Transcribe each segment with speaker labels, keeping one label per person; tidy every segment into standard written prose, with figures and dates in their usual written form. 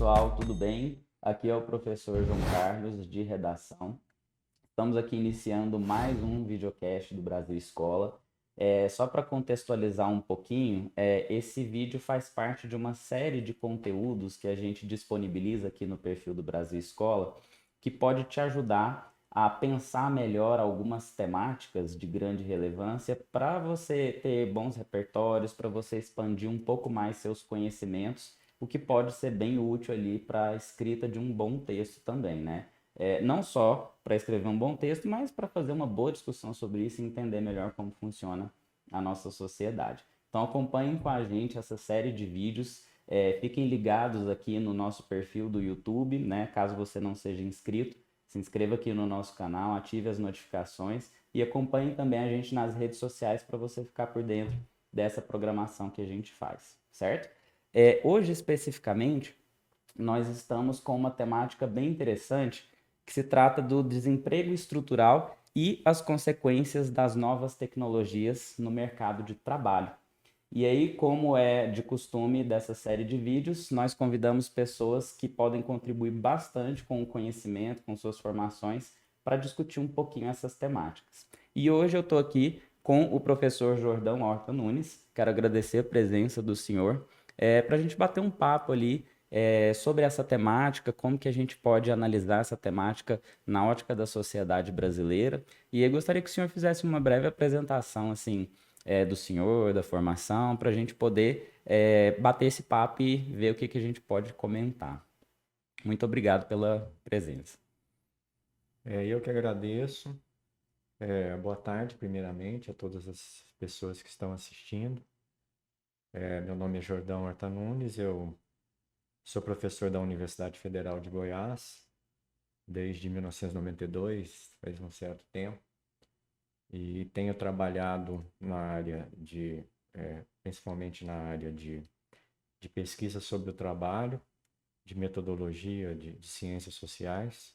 Speaker 1: pessoal, tudo bem? Aqui é o professor João Carlos, de redação. Estamos aqui iniciando mais um videocast do Brasil Escola. Só para contextualizar um pouquinho, esse vídeo faz parte de uma série de conteúdos que a gente disponibiliza aqui no perfil do Brasil Escola, que pode te ajudar a pensar melhor algumas temáticas de grande relevância para você ter bons repertórios, para você expandir um pouco mais seus conhecimentos, o que pode ser bem útil ali para a escrita de um bom texto também, né? Não só para escrever um bom texto, mas para fazer uma boa discussão sobre isso e entender melhor como funciona a nossa sociedade. Então acompanhem com a gente essa série de vídeos, fiquem ligados aqui no nosso perfil do YouTube, né? Caso você não seja inscrito, se inscreva aqui no nosso canal, ative as notificações e acompanhe também a gente nas redes sociais para você ficar por dentro dessa programação que a gente faz, certo? Hoje especificamente, nós estamos com uma temática bem interessante que se trata do desemprego estrutural e as consequências das novas tecnologias no mercado de trabalho. E aí, como é de costume dessa série de vídeos, nós convidamos pessoas que podem contribuir bastante com o conhecimento, com suas formações, para discutir um pouquinho essas temáticas. E hoje eu estou aqui com o professor Jordão Horta Nunes. Quero agradecer a presença do senhor, para a gente bater um papo ali sobre essa temática, como que a gente pode analisar essa temática na ótica da sociedade brasileira. E eu gostaria que o senhor fizesse uma breve apresentação, assim, do senhor, da formação, para a gente poder bater esse papo e ver o que que a gente pode comentar. Muito obrigado pela presença.
Speaker 2: Eu que agradeço. Boa tarde, primeiramente, a todas as pessoas que estão assistindo. Meu nome é Jordão Horta Nunes, eu sou professor da Universidade Federal de Goiás desde 1992, faz um certo tempo, e tenho trabalhado na área principalmente na área de pesquisa sobre o trabalho, de metodologia, de ciências sociais.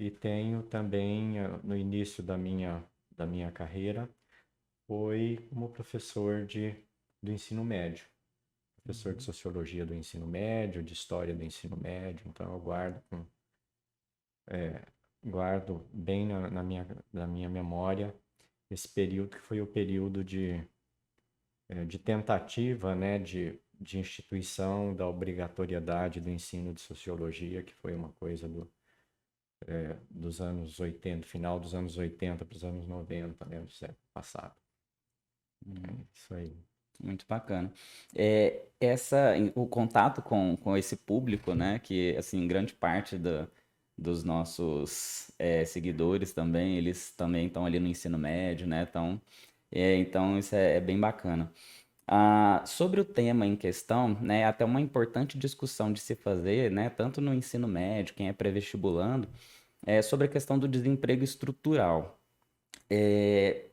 Speaker 2: E tenho também, no início da minha carreira, foi como professor do ensino médio, professor de sociologia do ensino médio, de história do ensino médio. Então, eu guardo bem na minha memória esse período que foi o período de tentativa, né, de instituição da obrigatoriedade do ensino de sociologia, que foi uma coisa dos anos 80, final dos anos 80 para os anos 90, né, do século passado. É isso aí.
Speaker 1: Muito bacana. O contato com esse público, né, que assim grande parte dos nossos seguidores também, eles também estão ali no ensino médio, né? Então isso é bem bacana. Sobre o tema em questão, né, até uma importante discussão de se fazer, né, tanto no ensino médio, quem é pré-vestibulando, é sobre a questão do desemprego estrutural. É,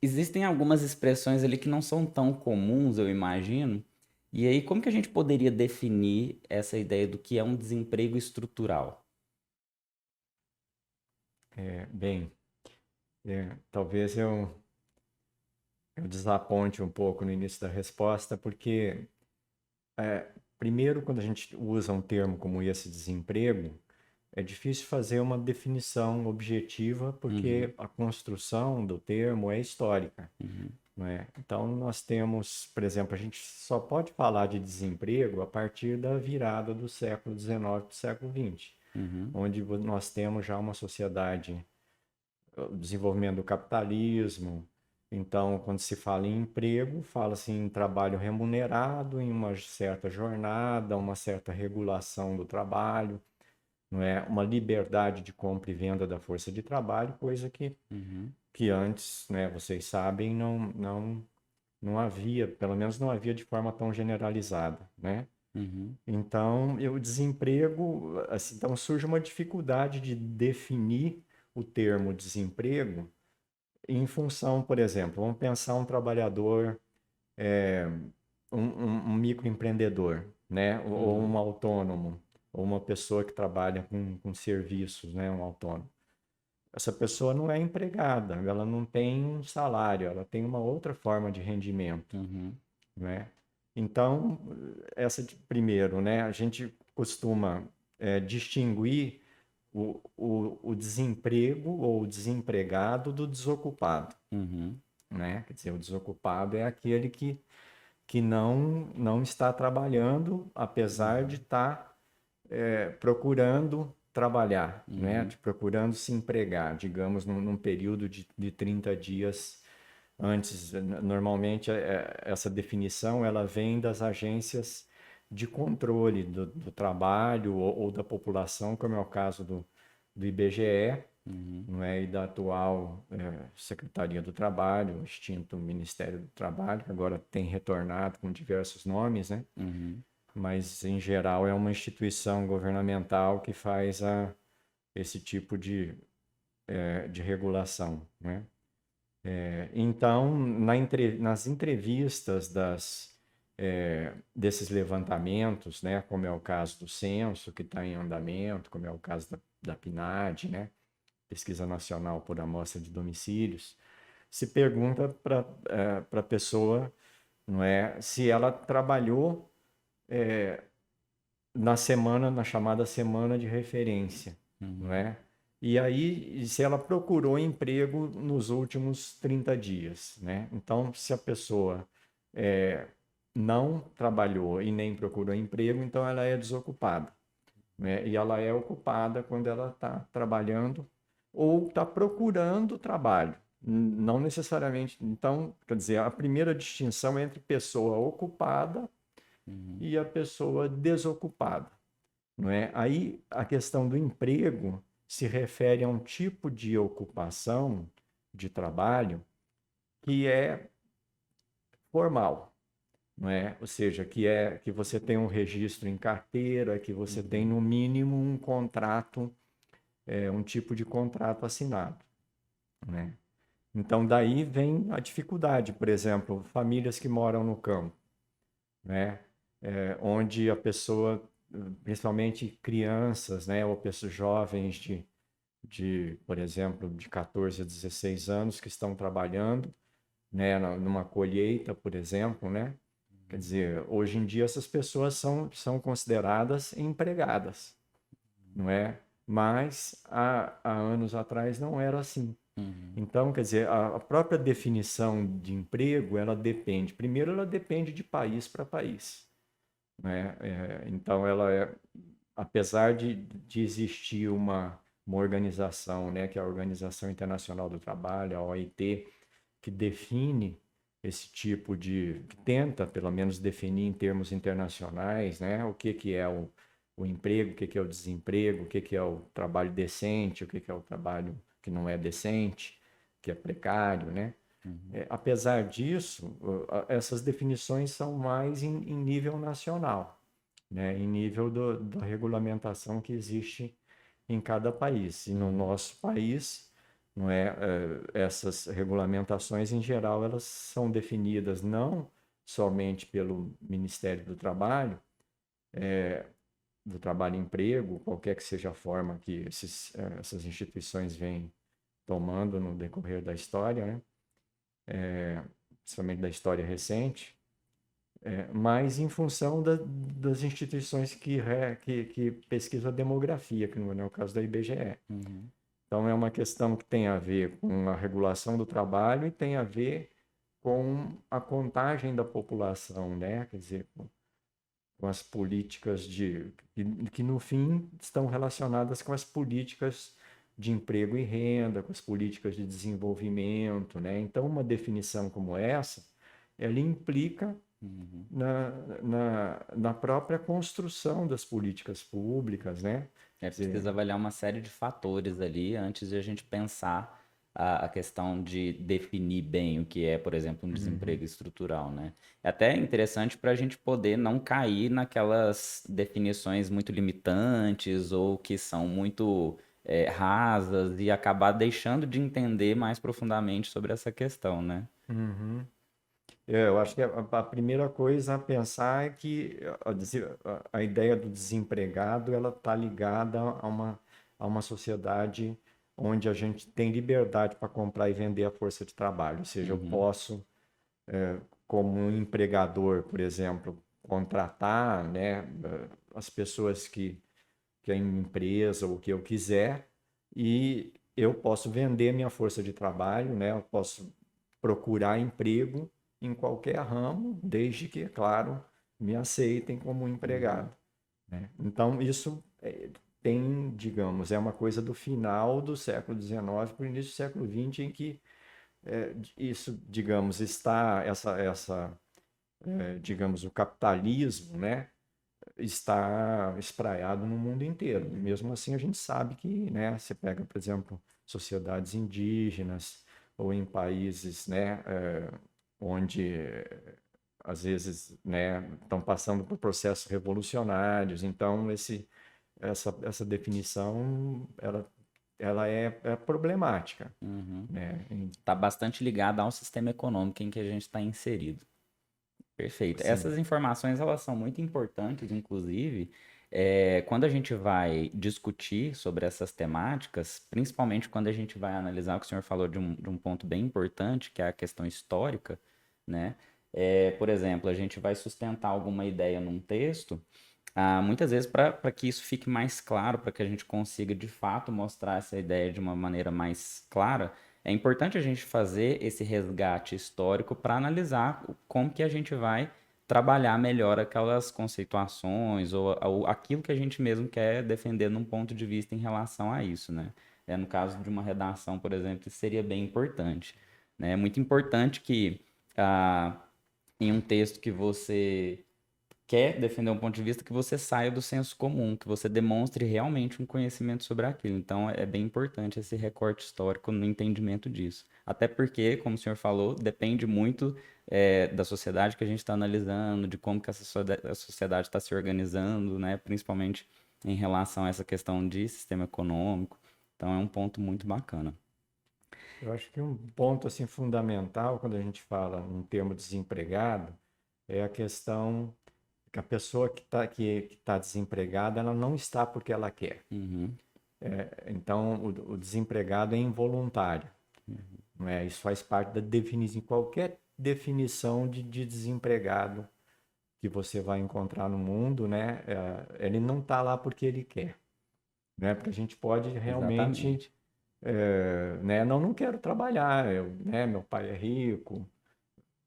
Speaker 1: Existem algumas expressões ali que não são tão comuns, eu imagino. E aí, como que a gente poderia definir essa ideia do que é um desemprego estrutural?
Speaker 2: Bem, talvez eu desaponte um pouco no início da resposta, porque, primeiro, quando a gente usa um termo como esse, desemprego, é difícil fazer uma definição objetiva,
Speaker 1: Uhum,
Speaker 2: porque a construção do termo é histórica,
Speaker 1: uhum,
Speaker 2: não é? Então, nós temos, por exemplo, a gente só pode falar de desemprego a partir da virada do século XIX para o século XX,
Speaker 1: uhum,
Speaker 2: onde nós temos já uma sociedade, o desenvolvimento do capitalismo. Então, quando se fala em emprego, fala-se em trabalho remunerado, em uma certa jornada, uma certa regulação do trabalho, não é? Uma liberdade de compra e venda da força de trabalho, coisa
Speaker 1: uhum,
Speaker 2: que antes, né, vocês sabem, não havia, pelo menos não havia de forma tão generalizada, né?
Speaker 1: uhum,
Speaker 2: Então, o desemprego, assim, então surge uma dificuldade de definir o termo desemprego em função, por exemplo, vamos pensar um trabalhador, é, um microempreendedor, né? Ou
Speaker 1: uhum,
Speaker 2: um autônomo, ou uma pessoa que trabalha com serviços, né? Um autônomo. Essa pessoa não é empregada, ela não tem um salário, ela tem uma outra forma de rendimento,
Speaker 1: uhum,
Speaker 2: né? Então, primeiro, né, a gente costuma distinguir o desemprego ou o desempregado do desocupado,
Speaker 1: Uhum,
Speaker 2: né? Quer dizer, o desocupado é aquele que não está trabalhando, apesar de
Speaker 1: uhum,
Speaker 2: estar procurando trabalhar, né?
Speaker 1: uhum,
Speaker 2: Procurando se empregar, digamos, num período de 30 dias antes. Normalmente, essa definição ela vem das agências de controle do trabalho ou da população, como é o caso do IBGE,
Speaker 1: uhum,
Speaker 2: não é? E da atual Secretaria do Trabalho, o extinto Ministério do Trabalho, que agora tem retornado com diversos nomes, né?
Speaker 1: uhum,
Speaker 2: Mas, em geral, é uma instituição governamental que faz esse tipo de regulação, né? Então, nas entrevistas desses levantamentos, né, como é o caso do censo, que está em andamento, como é o caso da PNAD, né, Pesquisa Nacional por Amostra de Domicílios, se pergunta para a pessoa, não é, se ela trabalhou na chamada semana de referência, não
Speaker 1: uhum,
Speaker 2: é? E aí, se ela procurou emprego nos últimos 30 dias, né? Então, se a pessoa é, não trabalhou e nem procurou emprego, então ela é desocupada, né? E ela é ocupada quando ela está trabalhando ou está procurando trabalho. Não necessariamente. Então, quer dizer, a primeira distinção é entre pessoa ocupada
Speaker 1: uhum,
Speaker 2: e a pessoa desocupada, não é? Aí a questão do emprego se refere a um tipo de ocupação de trabalho que é formal, não é? Ou seja, que você tem um registro em carteira, que você tem
Speaker 1: uhum,
Speaker 2: no mínimo um contrato, um tipo de contrato assinado, né? Então daí vem a dificuldade, por exemplo, famílias que moram no campo, né? Onde a pessoa, principalmente crianças, né, ou pessoas jovens por exemplo, de 14 a 16 anos que estão trabalhando, né, numa colheita, por exemplo, né? Quer dizer, hoje em dia essas pessoas são consideradas empregadas, não é? Mas há anos atrás não era assim.
Speaker 1: uhum,
Speaker 2: Então, quer dizer, a própria definição de emprego, ela depende, primeiro ela depende de país para país, né? Então, apesar de existir uma organização, né, que é a Organização Internacional do Trabalho, a OIT, que define esse tipo que tenta, pelo menos, definir em termos internacionais, né, o que é o emprego, o que é o desemprego, o que é o trabalho decente, o que é o trabalho que não é decente, que é precário, né?
Speaker 1: uhum,
Speaker 2: Apesar disso, essas definições são mais em nível nacional, né, em nível da regulamentação que existe em cada país. E no
Speaker 1: uhum,
Speaker 2: nosso país, não é, essas regulamentações, em geral, elas são definidas não somente pelo Ministério do Trabalho e Emprego, qualquer que seja a forma que essas instituições vêm tomando no decorrer da história, né? Principalmente da história recente, mas em função das instituições que pesquisam a demografia, que não é o caso da IBGE.
Speaker 1: uhum,
Speaker 2: Então, é uma questão que tem a ver com a regulação do trabalho e tem a ver com a contagem da população, né? Quer dizer, com as políticas que, no fim, estão relacionadas com as políticas de emprego e renda, com as políticas de desenvolvimento, né? Então, uma definição como essa, ela implica
Speaker 1: uhum.
Speaker 2: na, na própria construção das políticas públicas, né?
Speaker 1: É
Speaker 2: Quer dizer,
Speaker 1: preciso avaliar uma série de fatores ali antes de a gente pensar a questão de definir bem o que é, por exemplo, um
Speaker 2: uhum,
Speaker 1: desemprego estrutural, né? É até interessante para a gente poder não cair naquelas definições muito limitantes ou que são muito rasas e acabar deixando de entender mais profundamente sobre essa questão, né?
Speaker 2: uhum. Eu acho que a primeira coisa a pensar é que a ideia do desempregado ela está ligada a uma sociedade onde a gente tem liberdade para comprar e vender a força de trabalho. Ou seja, eu
Speaker 1: Uhum,
Speaker 2: posso como um empregador, por exemplo, contratar, né, as pessoas que a empresa ou o que eu quiser, e eu posso vender minha força de trabalho, né? Eu posso procurar emprego em qualquer ramo, desde que, é claro, me aceitem como
Speaker 1: Uhum.
Speaker 2: empregado, né? Então, isso tem, digamos, é uma coisa do final do século XIX para o início do século XX, em que isso, digamos, está, digamos, o capitalismo, né? Está espraiado no mundo inteiro. E mesmo assim, a gente sabe que, né, você pega, por exemplo, sociedades indígenas ou em países, né, onde às vezes, né, estão passando por processos revolucionários. Então, essa definição, ela é problemática,
Speaker 1: Uhum.
Speaker 2: né?
Speaker 1: Está bastante ligada ao sistema econômico em que a gente está inserido. Perfeito.
Speaker 2: Sim.
Speaker 1: Essas informações elas são muito importantes, inclusive, quando a gente vai discutir sobre essas temáticas, principalmente quando a gente vai analisar o que o senhor falou de um ponto bem importante, que é a questão histórica, né? Por exemplo, a gente vai sustentar alguma ideia num texto, muitas vezes para que isso fique mais claro, para que a gente consiga de fato mostrar essa ideia de uma maneira mais clara, é importante a gente fazer esse resgate histórico para analisar como que a gente vai trabalhar melhor aquelas conceituações ou aquilo que a gente mesmo quer defender num ponto de vista em relação a isso, né? No caso de uma redação, por exemplo, isso seria bem importante, né? É muito importante que ah, em um texto que você quer defender um ponto de vista que você saia do senso comum, que você demonstre realmente um conhecimento sobre aquilo. Então, é bem importante esse recorte histórico no entendimento disso. Até porque, como o senhor falou, depende muito da sociedade que a gente está analisando, de como que a sociedade está se organizando, né? Principalmente em relação a essa questão de sistema econômico. Então, é um ponto muito bacana.
Speaker 2: Eu acho que um ponto assim fundamental quando a gente fala no termo desempregado é a questão que a pessoa que tá desempregada, ela não está porque ela quer.
Speaker 1: Uhum,
Speaker 2: Então, o desempregado é involuntário, não é? Isso faz parte da definição, qualquer definição de desempregado que você vai encontrar no mundo, né? Ele não está lá porque ele quer, né? Porque a gente pode realmente,
Speaker 1: exatamente.
Speaker 2: né? Não quero trabalhar, né? Meu pai é rico,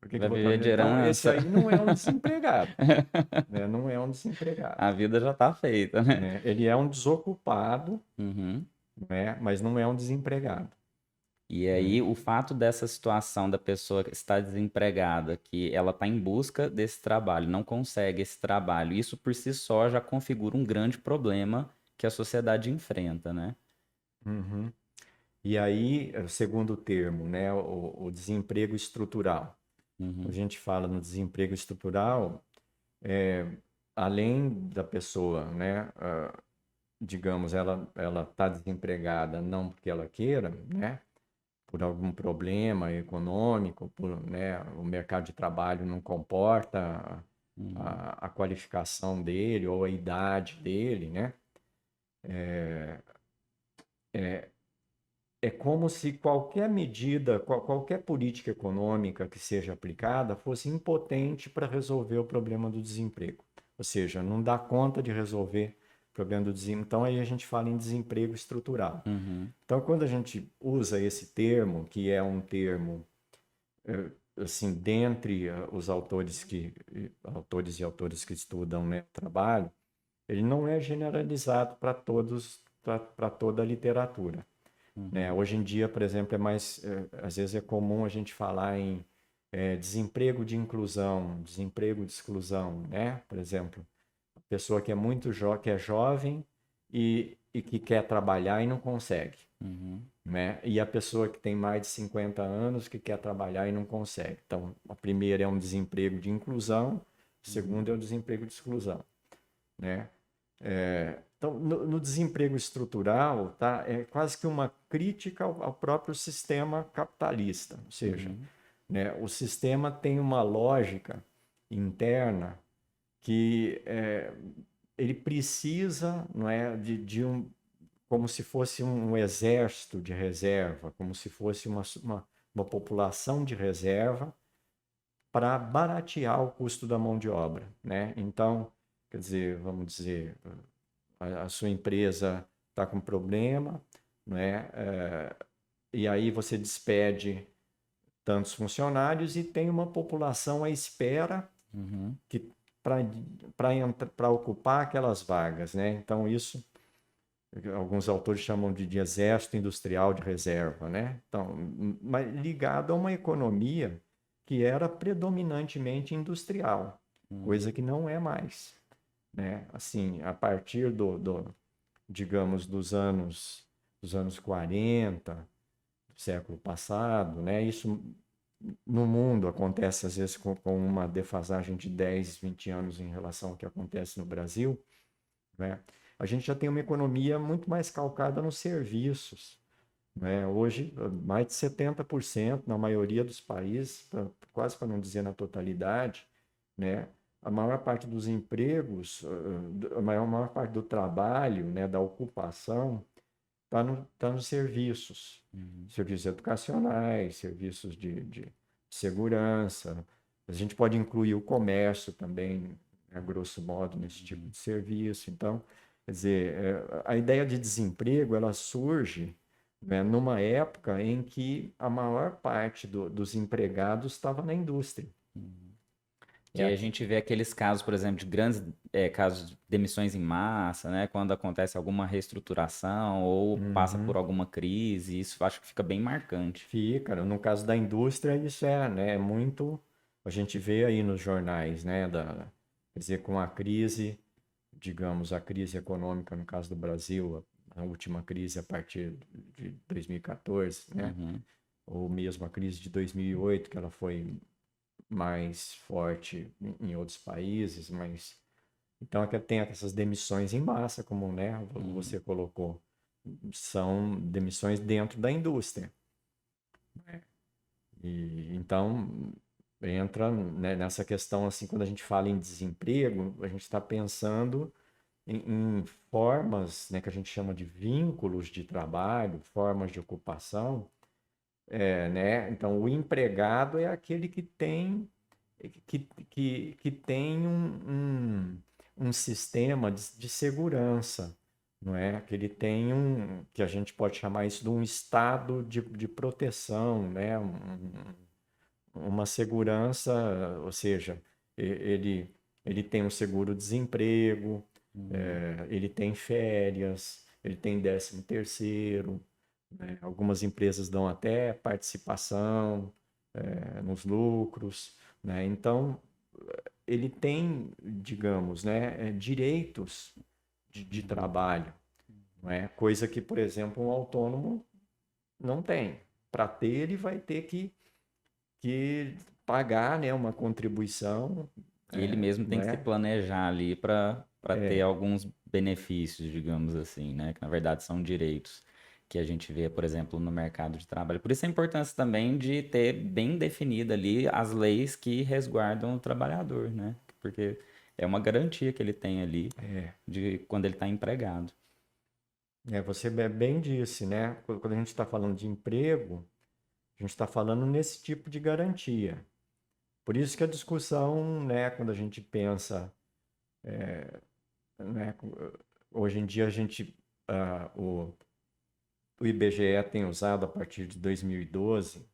Speaker 2: por que que
Speaker 1: Vai
Speaker 2: eu vou
Speaker 1: viver
Speaker 2: trabalhar?
Speaker 1: de
Speaker 2: Então, esse
Speaker 1: herança.
Speaker 2: aí não é um desempregado, né? Não é um desempregado,
Speaker 1: A vida já está feita, né?
Speaker 2: né? Ele é um desocupado,
Speaker 1: Uhum.
Speaker 2: né? Mas não é um desempregado,
Speaker 1: E
Speaker 2: né?
Speaker 1: aí, o fato dessa situação da pessoa estar desempregada, que ela está em busca desse trabalho, não consegue esse trabalho, isso por si só já configura um grande problema que a sociedade enfrenta, né?
Speaker 2: Uhum. E aí, o segundo termo, né? O desemprego estrutural. Quando a
Speaker 1: Uhum,
Speaker 2: gente fala no desemprego estrutural, além da pessoa, né? Digamos, ela está desempregada não porque ela queira, né? Por algum problema econômico, né? O mercado de trabalho não comporta
Speaker 1: uhum,
Speaker 2: a qualificação dele ou a idade dele, né? É como se qualquer medida, qualquer política econômica que seja aplicada fosse impotente para resolver o problema do desemprego. Ou seja, não dá conta de resolver o problema do desemprego. Então, aí a gente fala em desemprego estrutural.
Speaker 1: uhum,
Speaker 2: Então, quando a gente usa esse termo, que é um termo, assim, dentre os autores e autoras que estudam, né, trabalho, ele não é generalizado para todos, para toda a literatura, né?
Speaker 1: uhum,
Speaker 2: Hoje em dia, por exemplo, às vezes é comum a gente falar em desemprego de inclusão, desemprego de exclusão, né? Por exemplo, a pessoa que é que é jovem e que quer trabalhar e não consegue,
Speaker 1: uhum,
Speaker 2: né? E a pessoa que tem mais de 50 anos que quer trabalhar e não consegue. Então, a primeira é um desemprego de inclusão, o
Speaker 1: uhum,
Speaker 2: segundo é o desemprego de exclusão, né? Então, no desemprego estrutural, tá, é quase que uma crítica ao próprio sistema capitalista. Ou seja,
Speaker 1: uhum,
Speaker 2: né, o sistema tem uma lógica interna que ele precisa, não é, como se fosse um exército de reserva, como se fosse uma população de reserva para baratear o custo da mão de obra, né? Então, quer dizer, vamos dizer, a sua empresa está com problema, né? E aí você despede tantos funcionários e tem uma população à espera
Speaker 1: Uhum.
Speaker 2: que para ocupar aquelas vagas, né? Então isso alguns autores chamam de exército industrial de reserva, né? Então, mas ligado a uma economia que era predominantemente industrial,
Speaker 1: Uhum.
Speaker 2: coisa que não é mais, né? Assim, a partir digamos, dos anos 40 do século passado, né? Isso no mundo acontece às vezes com uma defasagem de 10, 20 anos em relação ao que acontece no Brasil, né? A gente já tem uma economia muito mais calcada nos serviços, né? Hoje, mais de 70% na maioria dos países, quase para não dizer na totalidade, né? A maior parte dos empregos, a maior parte do trabalho, né, da ocupação, tá nos serviços,
Speaker 1: Uhum.
Speaker 2: serviços educacionais, serviços de segurança. A gente pode incluir o comércio também, a grosso modo, nesse tipo de serviço. Então, quer dizer, a ideia de desemprego, ela surge, né, numa época em que a maior parte dos empregados estava na indústria.
Speaker 1: Uhum.
Speaker 2: É
Speaker 1: Que aí a
Speaker 2: aqui.
Speaker 1: gente vê aqueles casos, por exemplo, de grandes casos de demissões em massa, né? Quando acontece alguma reestruturação ou passa por
Speaker 2: Uhum.
Speaker 1: alguma crise, isso eu acho que fica bem marcante.
Speaker 2: Fica, no caso da indústria, isso né, muito, a gente vê aí nos jornais, né, quer dizer, com a crise, digamos, a crise econômica, no caso do Brasil, a última crise a partir de 2014, né,
Speaker 1: Uhum.
Speaker 2: ou mesmo a crise de 2008, que ela foi mais forte em outros países, mas então é que tem essas demissões em massa, como, né,
Speaker 1: Uhum.
Speaker 2: você colocou, são demissões dentro da indústria. E então entra, né, nessa questão assim, quando a gente fala em desemprego, a gente está pensando em formas, né, que a gente chama de vínculos de trabalho, formas de ocupação, né? Então o empregado é aquele que tem um sistema de segurança, não é? Que ele tem que a gente pode chamar isso de um estado de proteção, né? Uma segurança, ou seja, ele tem um seguro-desemprego,
Speaker 1: Uhum.
Speaker 2: ele tem férias, ele tem 13º, né? Algumas empresas dão até participação, nos lucros, né? Então, ele tem, digamos, né, direitos de
Speaker 1: Uhum.
Speaker 2: trabalho, não é? Coisa que, por exemplo, um autônomo não tem. Para ter, ele vai ter que pagar, né, uma contribuição,
Speaker 1: E ele mesmo
Speaker 2: não
Speaker 1: tem que se
Speaker 2: é?
Speaker 1: planejar ali para ter
Speaker 2: É,
Speaker 1: alguns benefícios, digamos assim, né? Que na verdade são direitos que a gente vê, por exemplo, no mercado de trabalho. Por isso a importância também de ter bem definida ali as leis que resguardam o trabalhador, né? Porque é uma garantia que ele tem ali
Speaker 2: é,
Speaker 1: de quando ele está empregado.
Speaker 2: você bem disse, né? Quando a gente está falando de emprego, a gente está falando nesse tipo de garantia. Por isso que a discussão, né, quando a gente pensa, né, hoje em dia a gente, o IBGE tem usado a partir de 2012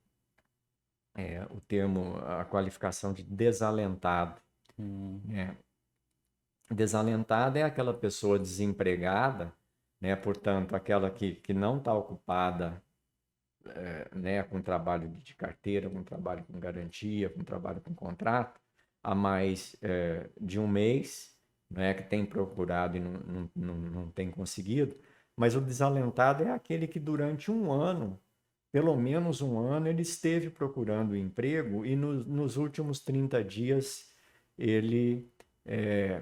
Speaker 2: o termo, a qualificação de desalentado,
Speaker 1: Hum.
Speaker 2: né? Desalentada é aquela pessoa desempregada, né? Portanto, aquela que não está ocupada, né, com trabalho de carteira, com trabalho com garantia, com trabalho com contrato, há mais de um mês, né, que tem procurado e não tem conseguido. Mas o desalentado é aquele que durante um ano, pelo menos um ano, ele esteve procurando emprego e nos últimos 30 dias ele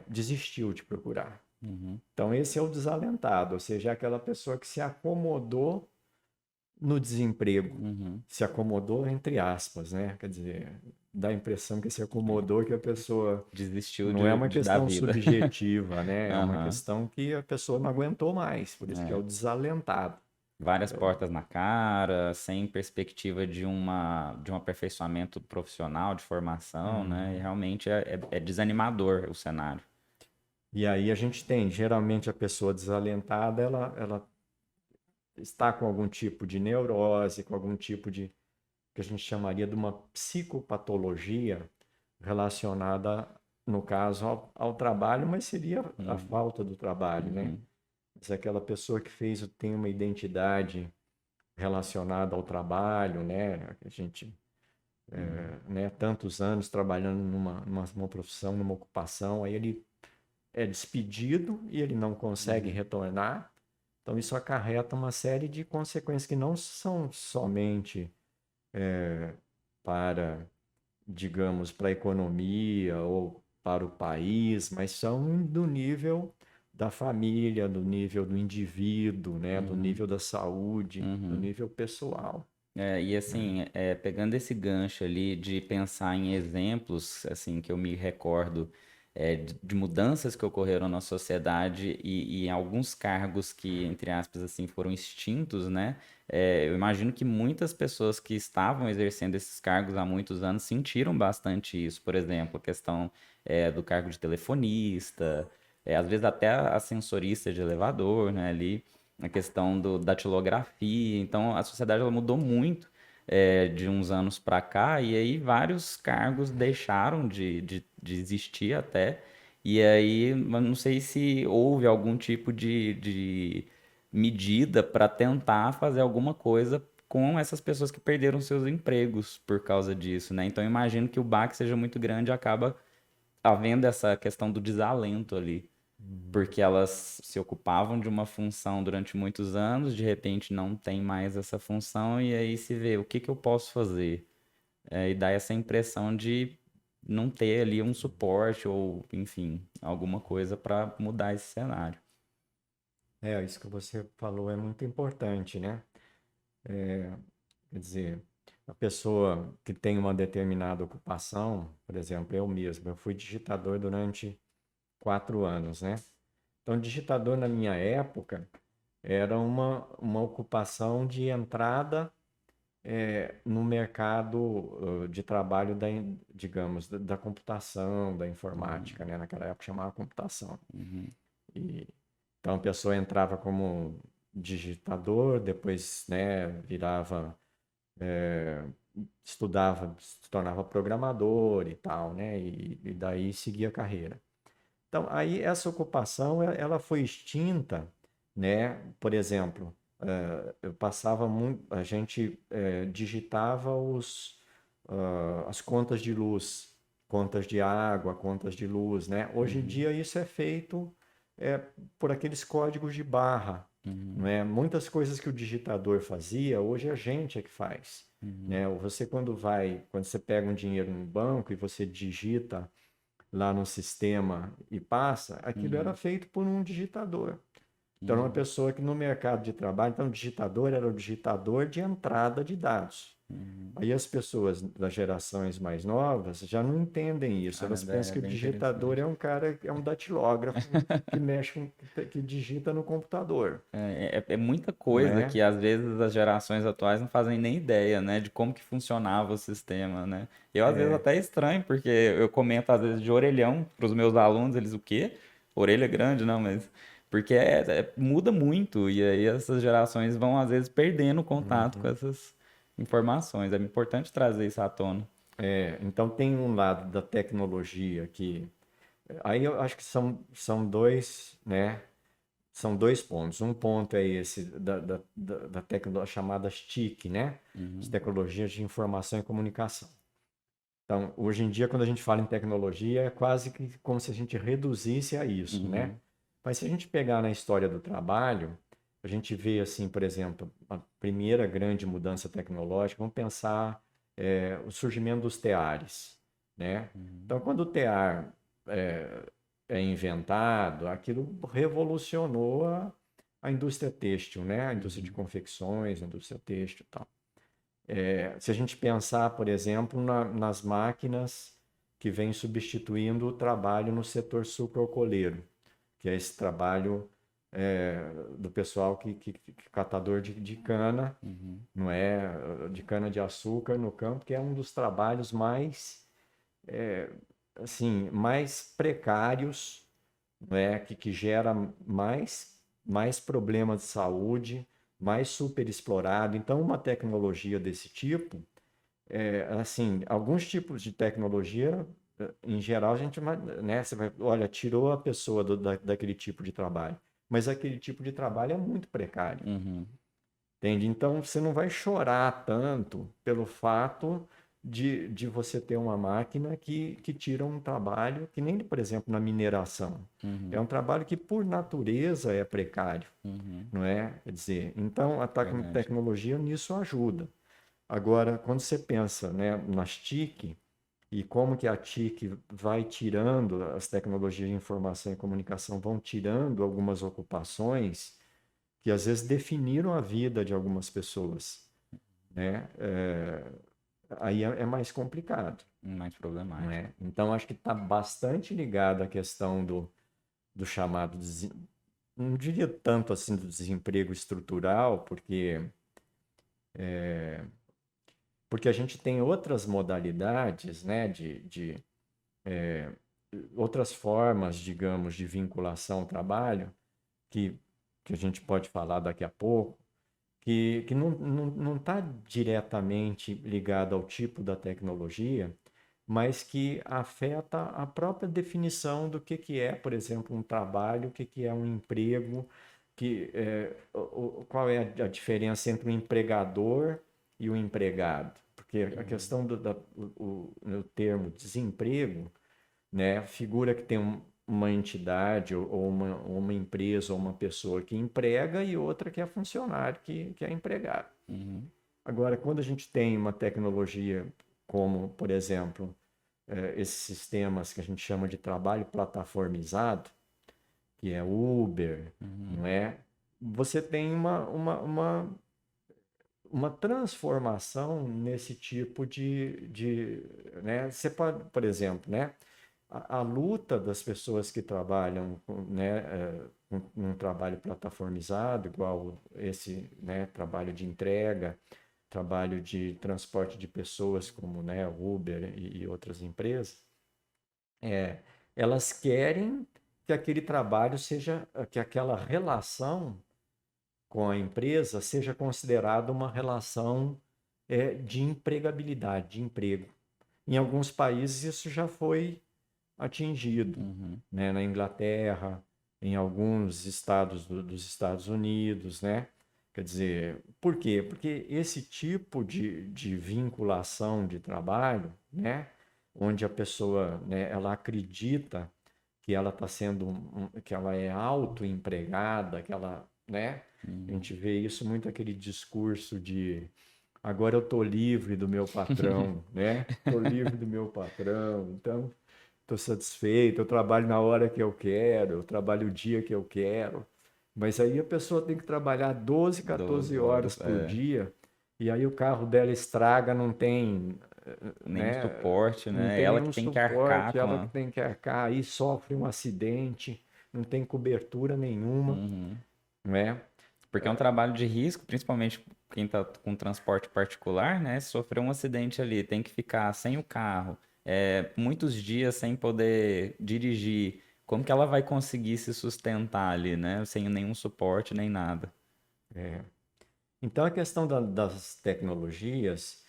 Speaker 2: desistiu de procurar.
Speaker 1: Uhum.
Speaker 2: Então, esse é o desalentado, ou seja, é aquela pessoa que se acomodou no desemprego.
Speaker 1: Uhum.
Speaker 2: Se acomodou entre aspas, né? Quer dizer, dá a impressão que se acomodou, que a pessoa
Speaker 1: Desistiu
Speaker 2: não é uma
Speaker 1: da
Speaker 2: questão
Speaker 1: vida.
Speaker 2: subjetiva, né? É uma
Speaker 1: Aham.
Speaker 2: questão que a pessoa não aguentou mais, por isso que é o
Speaker 1: É.
Speaker 2: desalentado.
Speaker 1: Várias portas na cara, sem perspectiva de um aperfeiçoamento profissional, de formação, né? E
Speaker 2: Uhum.
Speaker 1: realmente é desanimador o cenário.
Speaker 2: E aí a gente tem, geralmente a pessoa desalentada, ela está com algum tipo de neurose, com algum tipo de, que a gente chamaria de uma psicopatologia relacionada, no caso, ao trabalho, mas seria a
Speaker 1: Uhum,
Speaker 2: falta do trabalho, né?
Speaker 1: uhum,
Speaker 2: Se aquela pessoa que tem uma identidade relacionada ao trabalho, né? A gente,
Speaker 1: uhum,
Speaker 2: né, tantos anos trabalhando numa profissão, numa ocupação, aí ele é despedido e ele não consegue
Speaker 1: uhum,
Speaker 2: retornar. Então, isso acarreta uma série de consequências que não são somente para, digamos, para a economia ou para o país, mas são do nível da família, do nível do indivíduo, né, do
Speaker 1: uhum,
Speaker 2: nível da saúde, do
Speaker 1: uhum.
Speaker 2: nível pessoal,
Speaker 1: E
Speaker 2: né?
Speaker 1: assim, pegando esse gancho ali de pensar em exemplos, assim, que eu me recordo de mudanças que ocorreram na sociedade e em alguns cargos que, entre aspas, assim, foram extintos, né? Eu imagino que muitas pessoas que estavam exercendo esses cargos há muitos anos sentiram bastante isso. Por exemplo, a questão do cargo de telefonista, às vezes até ascensorista de elevador, né? Ali a questão da datilografia. Então, a sociedade ela mudou muito de uns anos para cá, e aí vários cargos deixaram de existir até. E aí, eu não sei se houve algum tipo de medida para tentar fazer alguma coisa com essas pessoas que perderam seus empregos por causa disso, né? Então, eu imagino que o baque seja muito grande e acaba havendo essa questão do desalento ali
Speaker 2: Uhum.
Speaker 1: porque elas se ocupavam de uma função durante muitos anos, de repente não tem mais essa função, e aí se vê o que que eu posso fazer. E dá essa impressão de não ter ali um suporte ou, enfim, alguma coisa para mudar esse cenário.
Speaker 2: Isso que você falou é muito importante, né? Quer dizer, a pessoa que tem uma determinada ocupação, por exemplo, eu mesmo, eu fui digitador durante 4 anos, né? Então, digitador na minha época era uma ocupação de entrada no mercado de trabalho digamos, da computação, da
Speaker 1: Uhum,
Speaker 2: informática, né? Naquela época chamava computação.
Speaker 1: uhum,
Speaker 2: E, então a pessoa entrava como digitador, depois, né, virava, estudava, se tornava programador e tal, né? E daí seguia a carreira. Então, aí essa ocupação, ela foi extinta, né? Por exemplo, eu passava muito, a gente digitava as contas de luz, contas de água, contas de luz, né? Hoje em
Speaker 1: uhum,
Speaker 2: dia isso é feito é, por aqueles códigos de barra, não
Speaker 1: uhum,
Speaker 2: é? Muitas coisas que o digitador fazia, hoje a gente é que faz,
Speaker 1: uhum,
Speaker 2: né? Você quando você pega um dinheiro no banco e você digita lá no sistema e passa, aquilo era
Speaker 1: uhum,
Speaker 2: feito por um digitador. Então, era uma
Speaker 1: uhum,
Speaker 2: pessoa que no mercado de trabalho, então o digitador era o digitador de entrada de dados.
Speaker 1: uhum.
Speaker 2: Aí as pessoas das gerações mais novas já não entendem isso.
Speaker 1: Ah,
Speaker 2: Elas pensam
Speaker 1: é
Speaker 2: que o
Speaker 1: bem
Speaker 2: digitador
Speaker 1: interessante.
Speaker 2: é um cara, é um datilógrafo que mexe, que digita no computador,
Speaker 1: É muita
Speaker 2: não
Speaker 1: coisa
Speaker 2: é?
Speaker 1: que às vezes as gerações atuais não fazem nem ideia, né, de como que funcionava o sistema, né? Eu às vezes até estranho, porque eu comento às vezes de orelhão para os meus alunos, eles o quê? Orelha grande, não, mas porque muda muito e aí essas gerações vão às vezes perdendo contato com
Speaker 2: Uhum.
Speaker 1: essas informações. É importante trazer isso à tona.
Speaker 2: Então tem um lado da tecnologia que aí eu acho que são dois, né? São dois pontos. Um ponto é esse da tecnologia chamadas TIC, né? As
Speaker 1: Uhum,
Speaker 2: tecnologias de informação e comunicação. Então, hoje em dia, quando a gente fala em tecnologia, é quase que como se a gente reduzisse a isso, né?
Speaker 1: uhum,
Speaker 2: Mas se a gente pegar na história do trabalho, a gente vê assim, por exemplo, a primeira grande mudança tecnológica, vamos pensar o surgimento dos teares, né?
Speaker 1: uhum,
Speaker 2: Então, quando o tear é, é inventado, aquilo revolucionou a indústria têxtil, né? A indústria de
Speaker 1: uhum,
Speaker 2: confecções, a indústria têxtil e tal. Se a gente pensar, por exemplo, nas máquinas que vêm substituindo o trabalho no setor sucroalcooleiro, que é esse trabalho do pessoal catador de cana,
Speaker 1: Uhum.
Speaker 2: não é? De cana de açúcar no campo, que é um dos trabalhos mais, assim, mais precários, não é? Que gera mais problemas de saúde, mais superexplorado. Então, uma tecnologia desse tipo, assim, alguns tipos de tecnologia, em geral, a gente, né, você vai, olha, tirou a pessoa daquele tipo de trabalho, mas aquele tipo de trabalho é muito precário,
Speaker 1: Uhum.
Speaker 2: entende? Então, você não vai chorar tanto pelo fato de você ter uma máquina que tira um trabalho que nem, por exemplo, na mineração. É
Speaker 1: Uhum.
Speaker 2: um trabalho que, por natureza, é precário,
Speaker 1: Uhum.
Speaker 2: não é? Quer dizer, então a
Speaker 1: Verdade.
Speaker 2: tecnologia nisso ajuda. Agora, quando você pensa, né, nas TIC e como que a TIC vai tirando, as tecnologias de informação e comunicação vão tirando algumas ocupações que às vezes definiram a vida de algumas pessoas, né? Aí é mais complicado,
Speaker 1: Mais
Speaker 2: não
Speaker 1: problemático.
Speaker 2: é? Então, acho que está bastante ligado à questão do chamado, não diria tanto assim do desemprego estrutural, porque a gente tem outras modalidades, né, outras formas, digamos, de vinculação ao trabalho, que, que a gente pode falar daqui a pouco, que não está diretamente ligado ao tipo da tecnologia, mas que afeta a própria definição do que é, por exemplo, um trabalho, o que é um emprego, qual é a diferença entre o empregador e o empregado. Porque a
Speaker 1: Uhum.
Speaker 2: questão no termo desemprego, né, figura que tem uma entidade ou uma empresa ou uma pessoa que emprega e outra que é funcionário, que é empregado.
Speaker 1: Uhum.
Speaker 2: Agora, quando a gente tem uma tecnologia como, por exemplo, esses sistemas que a gente chama de trabalho plataformizado, que é Uber,
Speaker 1: Uhum.
Speaker 2: não é? Você tem uma transformação nesse tipo né? Você pode, por exemplo, né? A luta das pessoas que trabalham, né, num trabalho plataformizado, igual esse, né, trabalho de entrega, trabalho de transporte de pessoas, como, né, Uber e outras empresas, é, elas querem que aquele trabalho seja, que aquela relação com a empresa seja considerada uma relação de empregabilidade, de emprego. Em alguns países isso já foi atingido,
Speaker 1: Uhum.
Speaker 2: né? Na Inglaterra, em alguns estados dos Estados Unidos, né? Quer dizer, por quê? Porque esse tipo de vinculação de trabalho, né? Onde a pessoa, né, ela acredita que ela está sendo, que ela é autoempregada, que ela, né? A
Speaker 1: Uhum.
Speaker 2: gente vê isso muito aquele discurso de agora eu estou livre do meu patrão, né? Estou livre do meu patrão, então estou satisfeito, eu trabalho na hora que eu quero, eu trabalho o dia que eu quero. Mas aí a pessoa tem que trabalhar 12,
Speaker 1: 12
Speaker 2: 14 horas
Speaker 1: horas,
Speaker 2: por dia, e aí o carro dela estraga, não tem,
Speaker 1: nenhum
Speaker 2: né,
Speaker 1: suporte,
Speaker 2: não
Speaker 1: né?
Speaker 2: tem
Speaker 1: Ela que
Speaker 2: nenhum
Speaker 1: tem que arcar
Speaker 2: suporte,
Speaker 1: com
Speaker 2: ela que
Speaker 1: a.
Speaker 2: tem que arcar, aí sofre um acidente, não tem cobertura nenhuma,
Speaker 1: Uhum.
Speaker 2: não é?
Speaker 1: Porque é um trabalho de risco, principalmente quem está com transporte particular, né? Se sofrer um acidente ali, tem que ficar sem o carro, muitos dias sem poder dirigir. Como que ela vai conseguir se sustentar ali, né? Sem nenhum suporte nem nada.
Speaker 2: Então, a questão das tecnologias,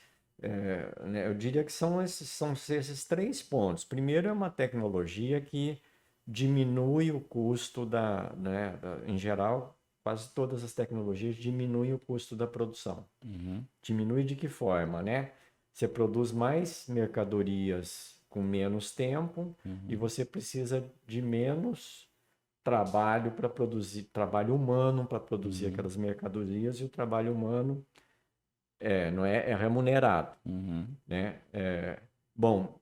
Speaker 2: né, eu diria que são esses três pontos. Primeiro, é uma tecnologia que diminui o custo né, em geral, quase todas as tecnologias diminuem o custo da produção.
Speaker 1: Uhum.
Speaker 2: Diminui de que forma, né? Você produz mais mercadorias com menos tempo e
Speaker 1: Uhum.
Speaker 2: você precisa de menos trabalho para produzir, trabalho humano para produzir
Speaker 1: Uhum.
Speaker 2: aquelas mercadorias e o trabalho humano não é remunerado,
Speaker 1: Uhum.
Speaker 2: né? Bom,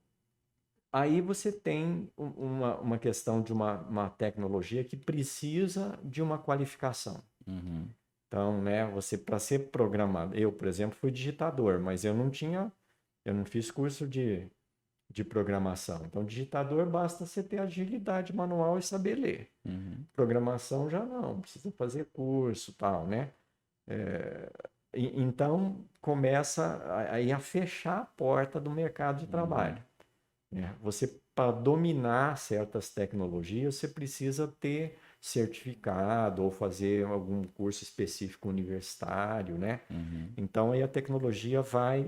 Speaker 2: aí você tem uma questão de uma tecnologia que precisa de uma qualificação.
Speaker 1: Uhum.
Speaker 2: Então, né, você para ser programador, eu, por exemplo, fui digitador, mas eu não fiz curso de programação. Então, digitador basta você ter agilidade manual e saber ler.
Speaker 1: Uhum.
Speaker 2: Programação já não, precisa fazer curso, tal, né? Então, começa aí a fechar a porta do mercado de trabalho. Você, para dominar certas tecnologias, você precisa ter certificado ou fazer algum curso específico universitário, né?
Speaker 1: Uhum.
Speaker 2: Então, aí a tecnologia vai,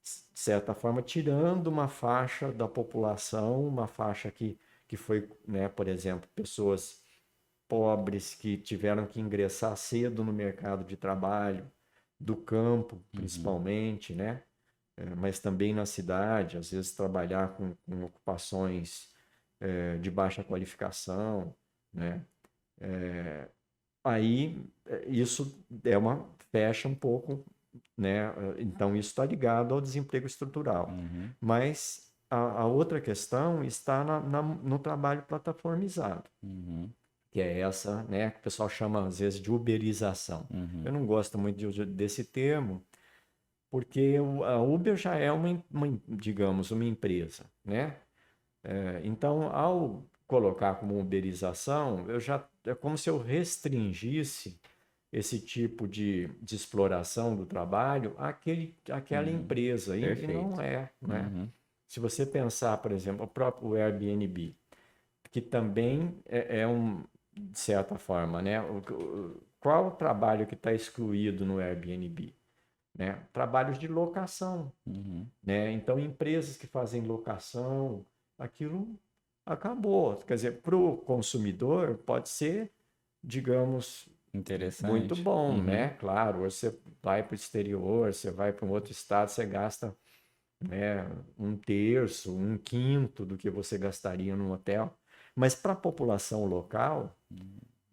Speaker 2: de certa forma, tirando uma faixa da população, uma faixa que foi, né, por exemplo, pessoas pobres que tiveram que ingressar cedo no mercado de trabalho, do campo,
Speaker 1: Uhum.
Speaker 2: principalmente, né? Mas também na cidade, às vezes trabalhar com ocupações de baixa qualificação, né? Aí isso fecha um pouco, né? Então isso está ligado ao desemprego estrutural.
Speaker 1: Uhum.
Speaker 2: Mas a outra questão está no trabalho plataformizado,
Speaker 1: Uhum.
Speaker 2: que é essa, né, que o pessoal chama às vezes de uberização. Eu
Speaker 1: Uhum.
Speaker 2: não gosto muito desse termo, porque a Uber já é digamos, uma empresa, né? Então, ao colocar como uberização, é como se eu restringisse esse tipo de exploração do trabalho àquela
Speaker 1: Uhum.
Speaker 2: empresa, e
Speaker 1: Perfeito.
Speaker 2: não é, né?
Speaker 1: Uhum.
Speaker 2: Se você pensar, por exemplo, o próprio Airbnb, que também de certa forma, né? Qual o trabalho que está excluído no Airbnb? Né? Trabalhos de locação,
Speaker 1: Uhum.
Speaker 2: né? Então, empresas que fazem locação, aquilo acabou. Quer dizer, para o consumidor pode ser, digamos, muito
Speaker 1: Interessante.
Speaker 2: bom,
Speaker 1: Uhum.
Speaker 2: né? Claro, hoje você vai para o exterior, você vai para um outro estado, você gasta, né, um terço, um quinto do que você gastaria num hotel. Mas para a população local,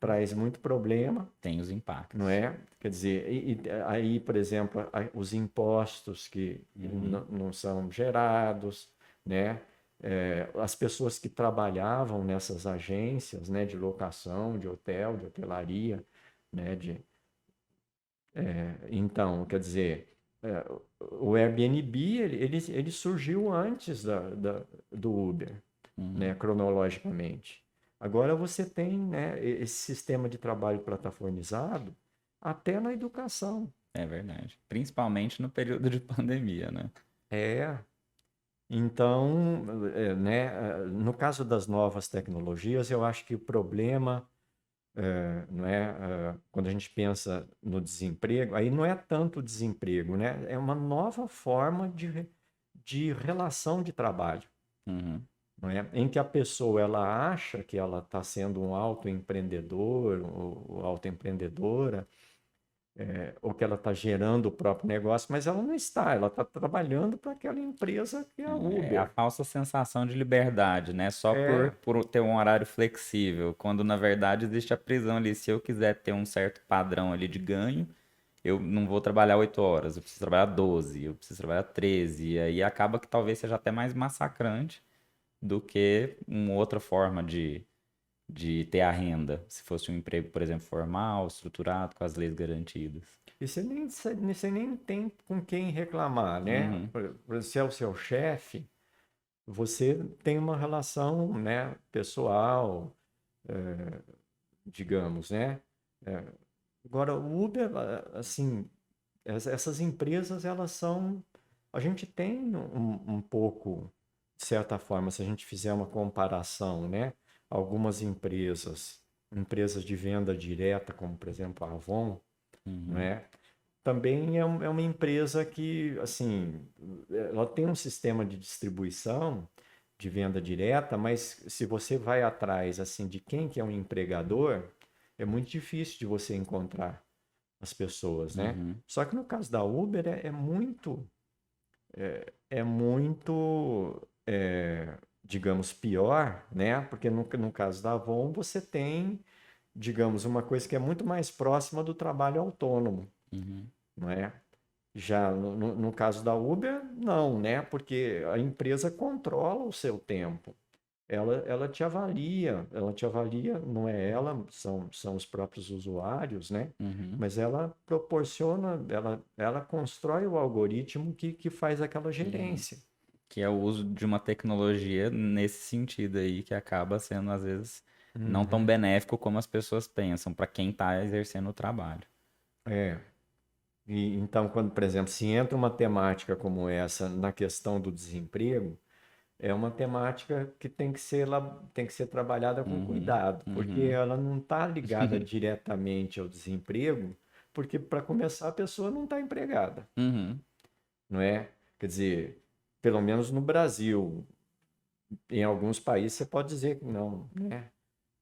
Speaker 2: traz muito problema,
Speaker 1: Tem os
Speaker 2: não
Speaker 1: impactos.
Speaker 2: é? Quer dizer, aí, por exemplo, os impostos que
Speaker 1: Uhum.
Speaker 2: não são gerados, né? As pessoas que trabalhavam nessas agências, né, de locação, de hotel, de hotelaria, né, então, quer dizer, o Airbnb ele surgiu antes do Uber,
Speaker 1: Uhum.
Speaker 2: né, cronologicamente. Agora você tem, né, esse sistema de trabalho plataformizado até na educação.
Speaker 1: É verdade. Principalmente no período de pandemia, né?
Speaker 2: É. Então, né, no caso das novas tecnologias, eu acho que o problema, não é, quando a gente pensa no desemprego, aí não é tanto o desemprego, né? É uma nova forma de relação de trabalho,
Speaker 1: Uhum.
Speaker 2: não é? Em que a pessoa ela acha que ela está sendo um autoempreendedor ou autoempreendedora, ou que ela está gerando o próprio negócio, mas ela não está, ela está trabalhando para aquela empresa que é a
Speaker 1: É a
Speaker 2: Uber.
Speaker 1: falsa sensação de liberdade, né? Só
Speaker 2: É,
Speaker 1: por ter um horário flexível, quando na verdade existe a prisão ali. Se eu quiser ter um certo padrão ali de ganho, eu não vou trabalhar 8 horas, eu preciso trabalhar 12, eu preciso trabalhar 13, e aí acaba que talvez seja até mais massacrante do que uma outra forma de ter a renda, se fosse um emprego, por exemplo, formal, estruturado, com as leis garantidas.
Speaker 2: e você nem tem com quem reclamar, né?
Speaker 1: Uhum.
Speaker 2: Se é o seu chefe, você tem uma relação, né, pessoal, digamos, né? É, Agora, o Uber, assim, essas empresas, elas são. A gente tem um pouco, de certa forma, se a gente fizer uma comparação, né? Algumas empresas de venda direta, como por exemplo a Avon, não
Speaker 1: Uhum.
Speaker 2: é? Também é uma empresa que, assim, ela tem um sistema de distribuição de venda direta, mas se você vai atrás, assim, de quem que é um empregador, é muito difícil de você encontrar as pessoas, né?
Speaker 1: Uhum.
Speaker 2: Só que no caso da Uber é muito, digamos, pior, né? Porque no caso da Avon você tem, digamos, uma coisa que é muito mais próxima do trabalho autônomo,
Speaker 1: Uhum.
Speaker 2: não é? Já no caso da Uber, não, né? Porque a empresa controla o seu tempo. Ela te avalia, não é ela, são os próprios usuários, né?
Speaker 1: Uhum.
Speaker 2: Mas ela proporciona, ela constrói o algoritmo que faz aquela
Speaker 1: Uhum.
Speaker 2: gerência.
Speaker 1: que é o uso de uma tecnologia nesse sentido aí, que acaba sendo, às vezes, não tão
Speaker 2: Uhum.
Speaker 1: benéfico como as pessoas pensam, para quem está exercendo o trabalho.
Speaker 2: É. E, então, quando, por exemplo, se entra uma temática como essa na questão do desemprego, é uma temática que tem que ser trabalhada com
Speaker 1: Uhum,
Speaker 2: cuidado, porque
Speaker 1: uhum,
Speaker 2: ela não está ligada diretamente ao desemprego, porque, para começar, a pessoa não está empregada,
Speaker 1: uhum,
Speaker 2: não é? Quer dizer, pelo menos no Brasil, em alguns países você pode dizer que não, né?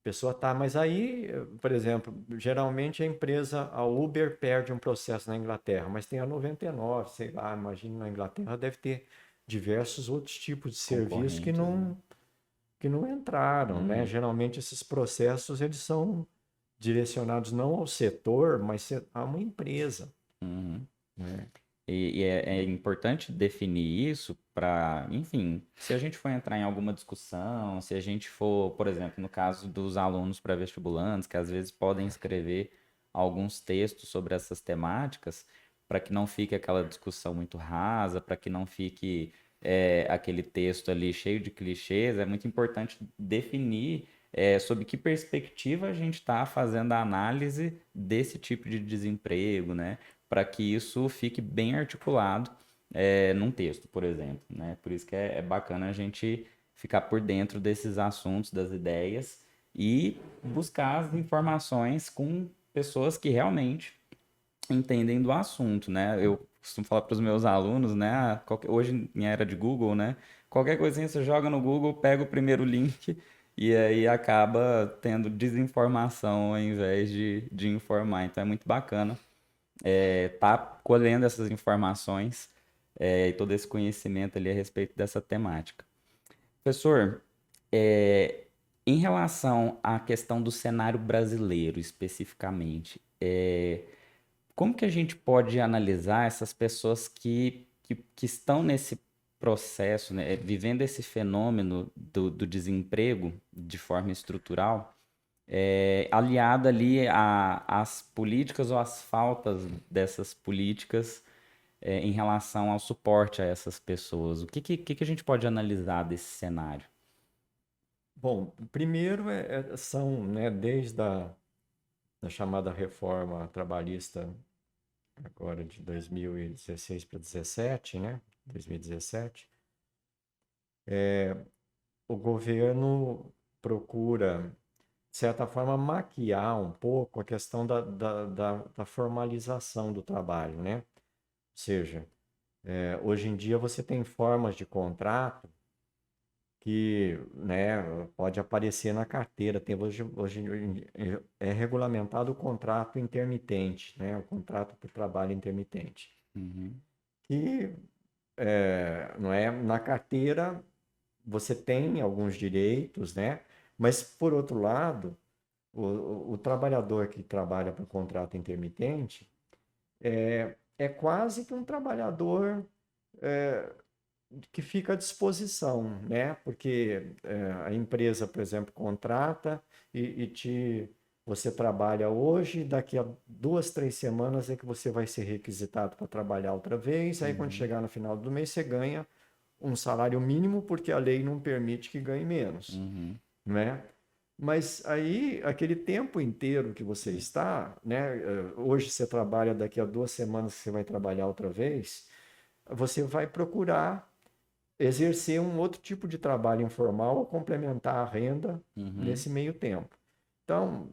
Speaker 2: A pessoa tá, mas aí, por exemplo, geralmente a empresa, a Uber perde um processo na Inglaterra, mas tem a 99, sei lá, imagino na Inglaterra deve ter diversos outros tipos de serviços
Speaker 1: concorrentes, né?
Speaker 2: que não entraram, né?
Speaker 1: Uhum,
Speaker 2: Geralmente esses processos eles são direcionados não ao setor, mas a uma empresa,
Speaker 1: uhum.
Speaker 2: né?
Speaker 1: E é importante definir isso para, enfim, se a gente for entrar em alguma discussão, se a gente for, por exemplo, no caso dos alunos pré-vestibulantes, que às vezes podem escrever alguns textos sobre essas temáticas, para que não fique aquela discussão muito rasa, para que não fique aquele texto ali cheio de clichês, é muito importante definir sob que perspectiva a gente está fazendo a análise desse tipo de desemprego, né? Para que isso fique bem articulado num texto, por exemplo, né? Por isso que é bacana a gente ficar por dentro desses assuntos, das ideias e buscar as informações com pessoas que realmente entendem do assunto, né? Eu costumo falar para os meus alunos, né? Hoje em era de Google, né? Qualquer coisinha você joga no Google, pega o primeiro link e aí acaba tendo desinformação ao invés de informar. Então é muito bacana tá colhendo essas informações e todo esse conhecimento ali a respeito dessa temática. Professor, é, em relação à questão do cenário brasileiro especificamente, como que a gente pode analisar essas pessoas que estão nesse processo, né, vivendo esse fenômeno do desemprego de forma estrutural? Aliada ali às políticas ou às faltas dessas políticas em relação ao suporte a essas pessoas. O que a gente pode analisar desse cenário?
Speaker 2: Bom, primeiro são, né, desde da chamada reforma trabalhista agora de 2016 para 17, né? 2017, o governo procura, de certa forma, maquiar um pouco a questão da formalização do trabalho, né? Ou seja, hoje em dia você tem formas de contrato que, né, pode aparecer na carteira. Hoje é regulamentado o contrato intermitente, né? O contrato por trabalho intermitente.
Speaker 1: Uhum,
Speaker 2: Que não é na carteira você tem alguns direitos, né? Mas por outro lado, o trabalhador que trabalha por contrato intermitente é quase que um trabalhador que fica à disposição, né? Porque a empresa, por exemplo, contrata você trabalha hoje, daqui a 2, 3 semanas é que você vai ser requisitado para trabalhar outra vez. Aí quando
Speaker 1: uhum,
Speaker 2: chegar no final do mês você ganha um salário mínimo porque a lei não permite que ganhe menos,
Speaker 1: uhum,
Speaker 2: né? Mas aí, aquele tempo inteiro que você está, né? Hoje você trabalha, daqui a 2 semanas você vai trabalhar outra vez, você vai procurar exercer um outro tipo de trabalho informal ou complementar a renda
Speaker 1: uhum,
Speaker 2: nesse meio tempo. Então,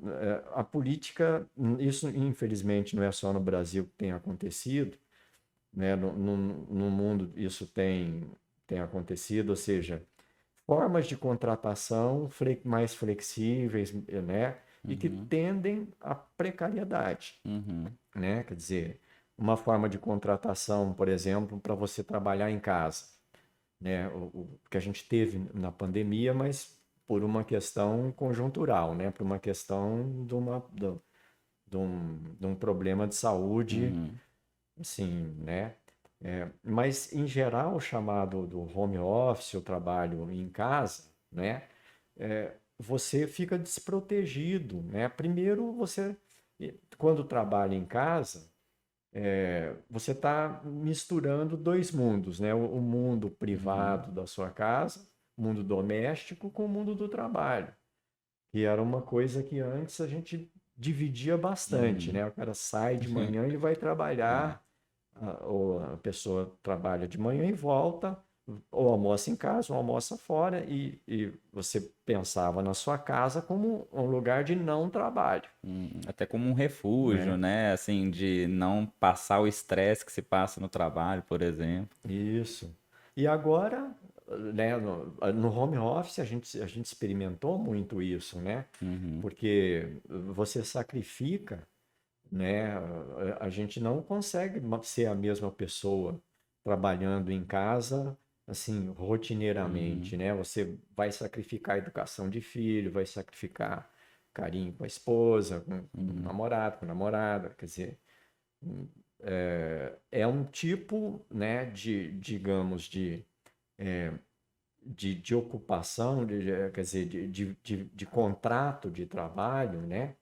Speaker 2: a política, isso infelizmente não é só no Brasil que tem acontecido, né? No mundo isso tem acontecido, ou seja, formas de contratação mais flexíveis, né? E que
Speaker 1: uhum,
Speaker 2: tendem à precariedade,
Speaker 1: uhum,
Speaker 2: né? Quer dizer, uma forma de contratação, por exemplo, para você trabalhar em casa, né? O que a gente teve na pandemia, mas por uma questão conjuntural, né? Por uma questão de um problema de saúde,
Speaker 1: uhum,
Speaker 2: assim, né? Mas, em geral, o chamado do home office, o trabalho em casa, né? Você fica desprotegido, né? Primeiro, quando trabalha em casa, você está misturando dois mundos, né? O mundo
Speaker 1: Uhum.
Speaker 2: privado da sua casa, o mundo doméstico, com o mundo do trabalho. Que era uma coisa que antes a gente dividia bastante,
Speaker 1: Uhum.
Speaker 2: né? O cara sai de manhã, ele vai
Speaker 1: É.
Speaker 2: trabalhar, ou a pessoa trabalha de manhã e volta, ou almoça em casa, ou almoça fora, e você pensava na sua casa como um lugar de não trabalho,
Speaker 1: Até como um refúgio,
Speaker 2: né?
Speaker 1: né? Assim, de não passar o estresse que se passa no trabalho, por exemplo.
Speaker 2: Isso. E agora, né, no home office, a gente experimentou muito isso, né?
Speaker 1: Uhum.
Speaker 2: Porque você sacrifica, né? A gente não consegue ser a mesma pessoa trabalhando em casa, assim, rotineiramente,
Speaker 1: Uhum.
Speaker 2: né? Você vai sacrificar a educação de filho, vai sacrificar carinho com a esposa, com o
Speaker 1: Uhum.
Speaker 2: namorado, com a namorada, quer dizer, é um tipo, né, digamos, de ocupação, quer dizer, de contrato de trabalho, né?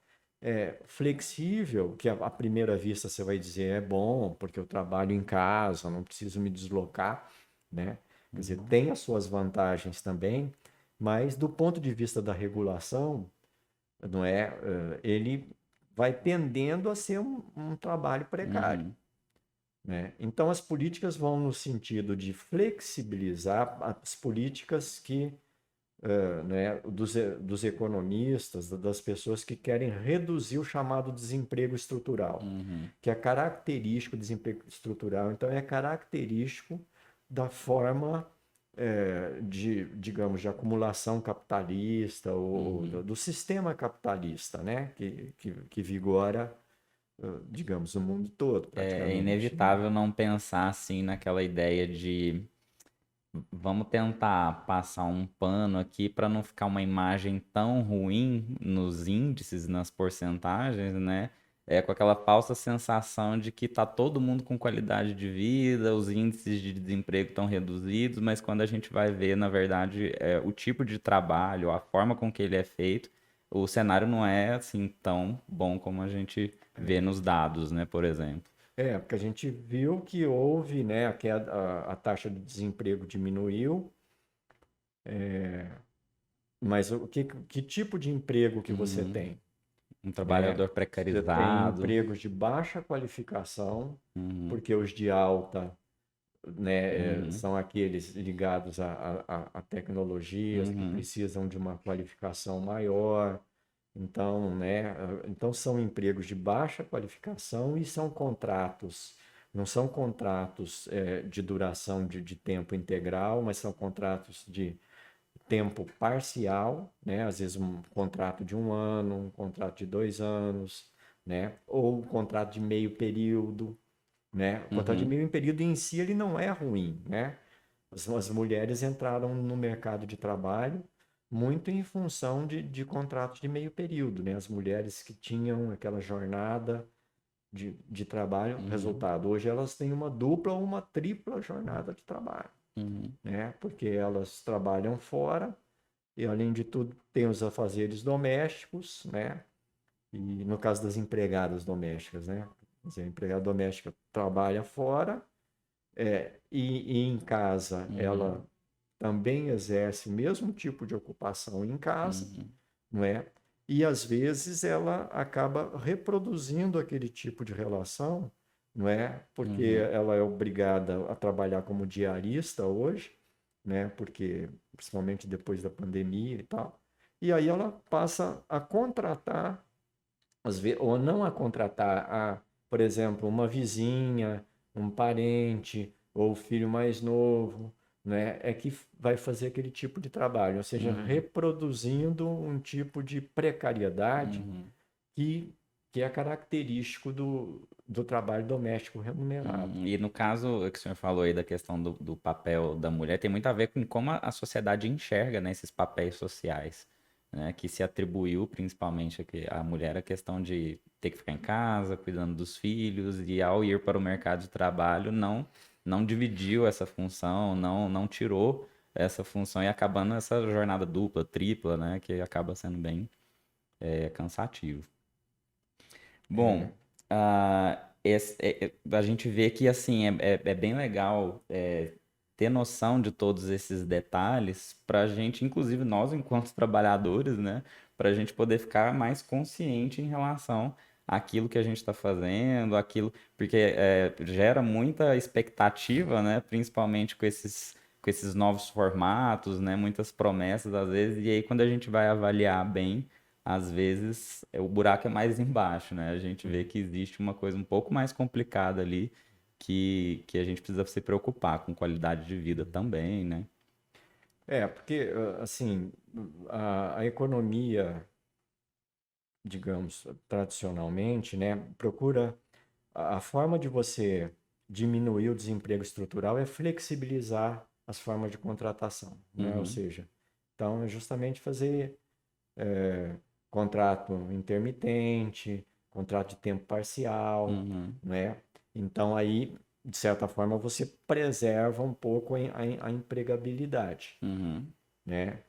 Speaker 2: Flexível, que à primeira vista você vai dizer é bom, porque eu trabalho em casa, não preciso me deslocar, né? Quer dizer,
Speaker 1: Uhum.
Speaker 2: tem as suas vantagens também, mas do ponto de vista da regulação, não é? Ele vai tendendo a ser um trabalho precário,
Speaker 1: Uhum.
Speaker 2: né? Então, as políticas vão no sentido de flexibilizar as políticas que, né, dos economistas, das pessoas que querem reduzir o chamado desemprego estrutural,
Speaker 1: Uhum.
Speaker 2: que é característico do desemprego estrutural. Então, é característico da forma, digamos, de acumulação capitalista ou
Speaker 1: Uhum.
Speaker 2: do sistema capitalista, né, que vigora, digamos, o mundo todo,
Speaker 1: É
Speaker 2: praticamente, né?
Speaker 1: inevitável não pensar assim naquela ideia de vamos tentar passar um pano aqui para não ficar uma imagem tão ruim nos índices, nas porcentagens, né? Com aquela falsa sensação de que tá todo mundo com qualidade de vida, os índices de desemprego estão reduzidos, mas quando a gente vai ver, na verdade, o tipo de trabalho, a forma com que ele é feito, o cenário não é assim tão bom como a gente vê nos dados, né, por exemplo.
Speaker 2: Porque a gente viu que houve, né, a taxa de desemprego diminuiu, mas que tipo de emprego que você
Speaker 1: Uhum.
Speaker 2: tem,
Speaker 1: Um
Speaker 2: né?
Speaker 1: trabalhador
Speaker 2: Você tem
Speaker 1: precarizado.
Speaker 2: empregos de baixa qualificação,
Speaker 1: Uhum.
Speaker 2: porque os de alta, né,
Speaker 1: Uhum.
Speaker 2: são aqueles ligados a tecnologias que
Speaker 1: Uhum.
Speaker 2: precisam de uma qualificação maior. Então, né, então são empregos de baixa qualificação e são contratos, não são contratos de duração de tempo integral, mas são contratos de tempo parcial, né? Às vezes um contrato de 1 ano, um contrato de 2 anos, né? Ou um contrato de meio período, né? O contrato de
Speaker 1: Uhum.
Speaker 2: meio período em si ele não é ruim, né? As mulheres entraram no mercado de trabalho muito em função de contratos de meio período, né? As mulheres que tinham aquela jornada de trabalho,
Speaker 1: Uhum.
Speaker 2: resultado. Hoje elas têm uma dupla ou uma tripla jornada de trabalho,
Speaker 1: Uhum.
Speaker 2: né? Porque elas trabalham fora e, além de tudo, tem os afazeres domésticos, né? E no caso das empregadas domésticas, né? Quer dizer, a empregada doméstica trabalha fora, e em casa
Speaker 1: Uhum.
Speaker 2: ela também exerce o mesmo tipo de ocupação em casa,
Speaker 1: Uhum.
Speaker 2: não é? E às vezes ela acaba reproduzindo aquele tipo de relação, não é? Porque
Speaker 1: Uhum.
Speaker 2: ela é obrigada a trabalhar como diarista hoje, né? Porque principalmente depois da pandemia e tal. E aí ela passa a contratar, às vezes, ou não a contratar, por exemplo, uma vizinha, um parente ou o filho mais novo, né, é que vai fazer aquele tipo de trabalho, ou seja,
Speaker 1: Uhum.
Speaker 2: reproduzindo um tipo de precariedade
Speaker 1: Uhum.
Speaker 2: que, que é característico do trabalho doméstico remunerado.
Speaker 1: Uhum. E no caso que o senhor falou aí da questão do papel da mulher, tem muito a ver com como a sociedade enxerga, né, esses papéis sociais, né, que se atribuiu principalmente à mulher a questão de ter que ficar em casa, cuidando dos filhos, e ao ir para o mercado de trabalho, não dividiu essa função, não tirou essa função e acabando essa jornada dupla, tripla, né, que acaba sendo bem cansativo. Bom,
Speaker 2: É,
Speaker 1: a gente vê que assim é bem legal ter noção de todos esses detalhes para a gente, inclusive nós enquanto trabalhadores, né, para a gente poder ficar mais consciente em relação àquilo que a gente está fazendo, aquilo, porque gera muita expectativa, né, principalmente com esses novos formatos, né, muitas promessas às vezes, e aí quando a gente vai avaliar bem às vezes o buraco é mais embaixo, né? A gente vê que existe uma coisa um pouco mais complicada ali que a gente precisa se preocupar com qualidade de vida também, né?
Speaker 2: Porque, assim, a economia, digamos, tradicionalmente, né, procura a forma de você diminuir o desemprego estrutural é flexibilizar as formas de contratação, né? Ou
Speaker 1: Uhum,
Speaker 2: seja, então é justamente fazer contrato intermitente, contrato de tempo parcial,
Speaker 1: uhum,
Speaker 2: né? Então aí, de certa forma, você preserva um pouco a empregabilidade,
Speaker 1: uhum,
Speaker 2: né?